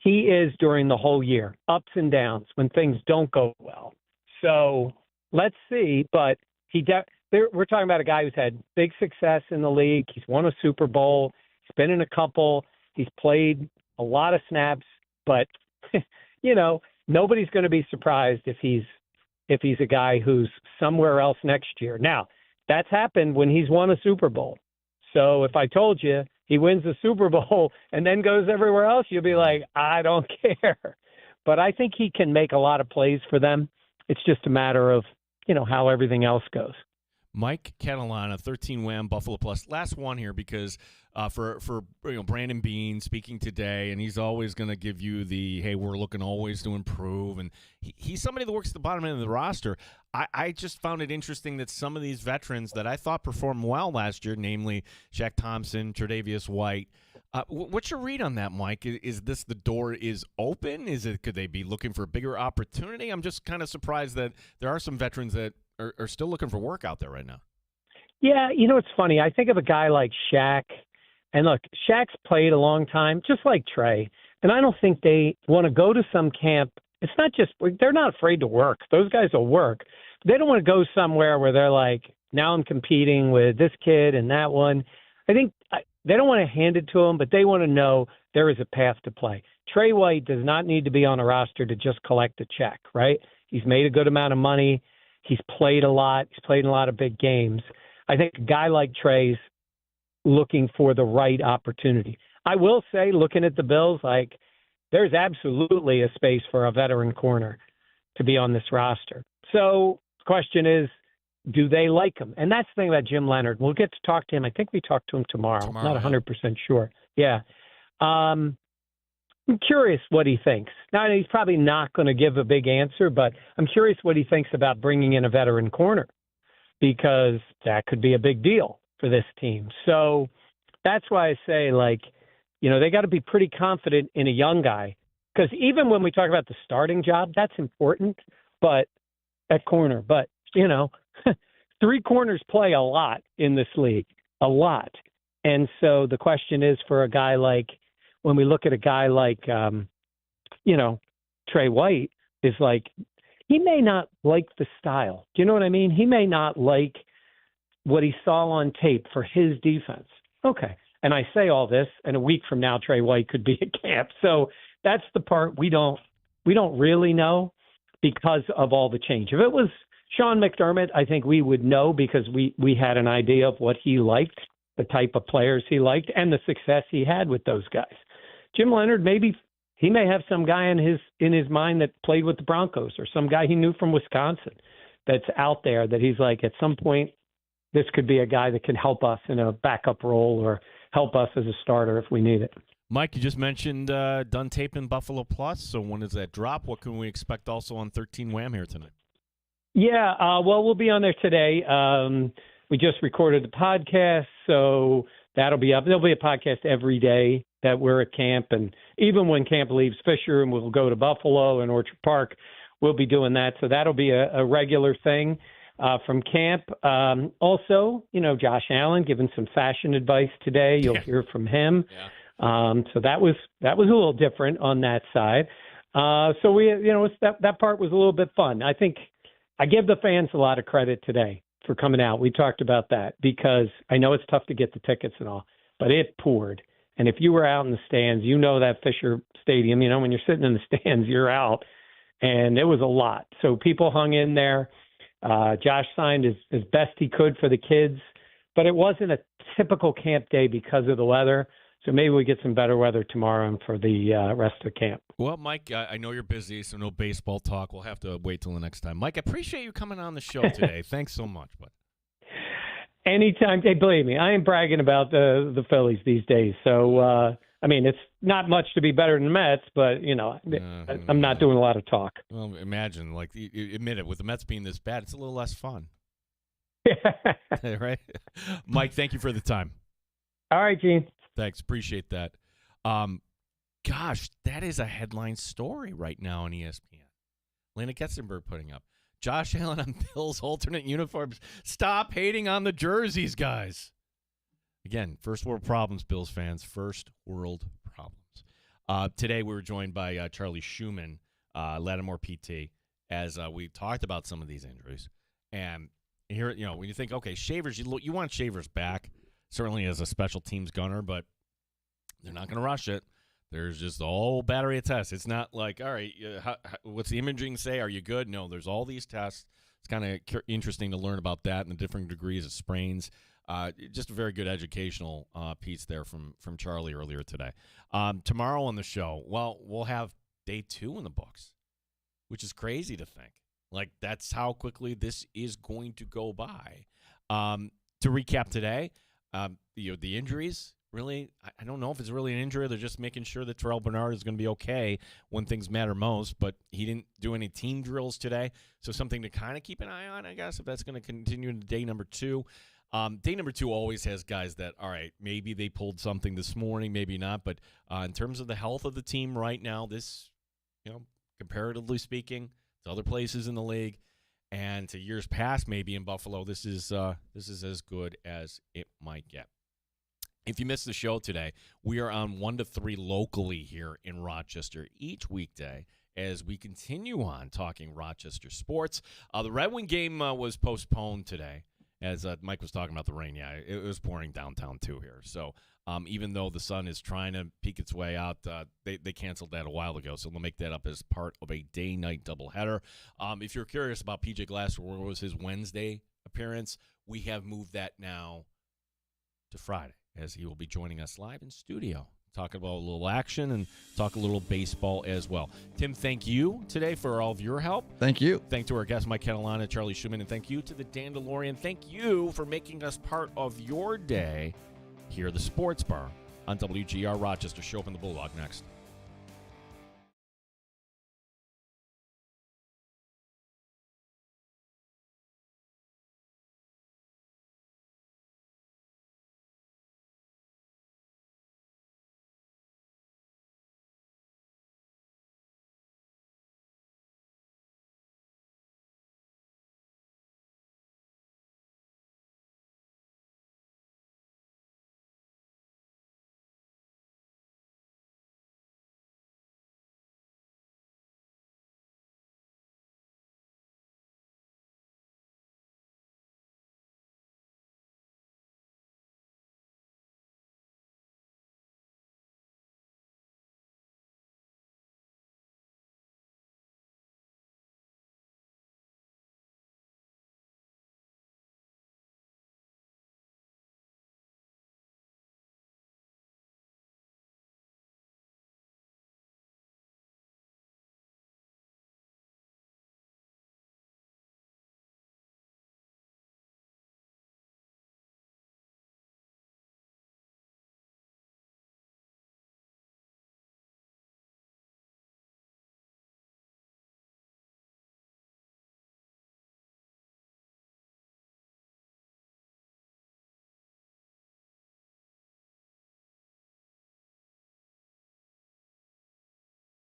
is during the whole year, ups and downs when things don't go well. So let's see, but we're talking about a guy who's had big success in the league. He's won a Super Bowl. He's been in a couple. He's played a lot of snaps, but nobody's going to be surprised if he's a guy who's somewhere else next year. Now, that's happened when he's won a Super Bowl. So if I told you he wins the Super Bowl and then goes everywhere else, you'll be like, I don't care. But I think he can make a lot of plays for them. It's just a matter of, how everything else goes. Mike Catalana, 13 Wham Buffalo Plus. Last one here because for Brandon Beane speaking today, and he's always going to give you the, hey, we're looking always to improve. And he's somebody that works at the bottom end of the roster. I just found it interesting that some of these veterans that I thought performed well last year, namely Shaq Thompson, Tre'Davious White, what's your read on that, Mike? Is this the door is open? Could they be looking for a bigger opportunity? I'm just kind of surprised that there are some veterans that are still looking for work out there right now. Yeah, it's funny. I think of a guy like Shaq, and look, Shaq's played a long time, just like Trey, and I don't think they want to go to some camp. It's not just – they're not afraid to work. Those guys will work. They don't want to go somewhere where they're like, now I'm competing with this kid and that one. I think they don't want to hand it to them, but they want to know there is a path to play. Trey White does not need to be on a roster to just collect a check, right? He's made a good amount of money. He's played a lot. He's played in a lot of big games. I think a guy like Trey's looking for the right opportunity. I will say, looking at the Bills, there's absolutely a space for a veteran corner to be on this roster. So the question is, do they like him? And that's the thing about Jim Leonard. We'll get to talk to him. I think we talk to him tomorrow. Not 100% sure. Yeah. I'm curious what he thinks. Now, he's probably not going to give a big answer, but I'm curious what he thinks about bringing in a veteran corner, because that could be a big deal for this team. So that's why I say, they got to be pretty confident in a young guy, because even when we talk about the starting job, that's important, but at corner. But, three corners play a lot in this league, a lot. And so the question is for a guy when we look at a guy like Trey White, is he may not like the style. Do you know what I mean? He may not like what he saw on tape for his defense. Okay. And I say all this, and a week from now, Trey White could be at camp. So that's the part we don't really know because of all the change. If it was Sean McDermott, I think we would know because we had an idea of what he liked, the type of players he liked, and the success he had with those guys. Jim Leonard, maybe he may have some guy in his mind that played with the Broncos, or some guy he knew from Wisconsin that's out there that he's at some point, this could be a guy that can help us in a backup role or help us as a starter if we need it. Mike, you just mentioned done taping Buffalo Plus, so when does that drop? What can we expect also on 13 Wham here tonight? Yeah, well, we'll be on there today. We just recorded the podcast, so that'll be up. There'll be a podcast every day that we're at camp, and even when camp leaves Fisher and we'll go to Buffalo and Orchard Park, we'll be doing that. So that'll be a regular thing from camp. Also, Josh Allen giving some fashion advice today. You'll hear from him. Yeah. So that was a little different on that side. So we, that part was a little bit fun. I think I give the fans a lot of credit today for coming out. We talked about that because I know it's tough to get the tickets and all, but it poured. And if you were out in the stands, that Fisher Stadium, when you're sitting in the stands, you're out. And it was a lot. So people hung in there. Josh signed as best he could for the kids, but it wasn't a typical camp day because of the weather. So maybe we get some better weather tomorrow and for the rest of the camp. Well, Mike, I know you're busy, so no baseball talk. We'll have to wait till the next time. Mike, I appreciate you coming on the show today. Thanks so much, bud. Anytime. Hey, believe me, I am bragging about the Phillies these days. So, it's not much to be better than the Mets, but, I'm not doing a lot of talk. Well, imagine, you admit it, with the Mets being this bad, it's a little less fun. Right? Mike, thank you for the time. All right, Gene. Thanks. Appreciate that. Gosh, that is a headline story right now on ESPN. Lena Ketzenberg putting up. Josh Allen on Bills alternate uniforms. Stop hating on the jerseys, guys. Again, first world problems, Bills fans. First world problems. Today we were joined by Charlie Schumann, Lattimore PT, as we talked about some of these injuries. And here, when you think, okay, Shavers, you want Shavers back, certainly as a special teams gunner, but They're not going to rush it. There's just a whole battery of tests. It's not like, all right, what's the imaging say? Are you good? No, there's all these tests. It's kind of interesting to learn about that and the different degrees of sprains. Just a very good educational piece there from Charlie earlier today. Tomorrow on the show, well, we'll have day 2 in the books, which is crazy to think. Like, that's how quickly this is going to go by. To recap today, the injuries, really, I don't know if it's really an injury. They're just making sure that Terrell Bernard is going to be okay when things matter most, but he didn't do any team drills today, so something to kind of keep an eye on, I guess, if that's going to continue into day number 2. Day number 2 always has guys that, all right, maybe they pulled something this morning, maybe not, but in terms of the health of the team right now, this, comparatively speaking to other places in the league and to years past maybe in Buffalo, this is as good as it might get. If you missed the show today, we are on 1 to 3 locally here in Rochester each weekday as we continue on talking Rochester sports. The Red Wing game was postponed today, as Mike was talking about the rain. Yeah, it was pouring downtown too here. So even though the sun is trying to peek its way out, they canceled that a while ago. So they'll make that up as part of a day-night doubleheader. If you're curious about PJ Glasser, where was his Wednesday appearance, we have moved that now to Friday, as he will be joining us live in studio, talking about a little action and talk a little baseball as well. Tim, thank you today for all of your help. Thank you. Thank to our guest, Mike Catalana, Charlie Schumann, and thank you to the Dandelion. Thank you for making us part of your day here at the Sports Bar on WGR Rochester. Show up in the Bulldog next.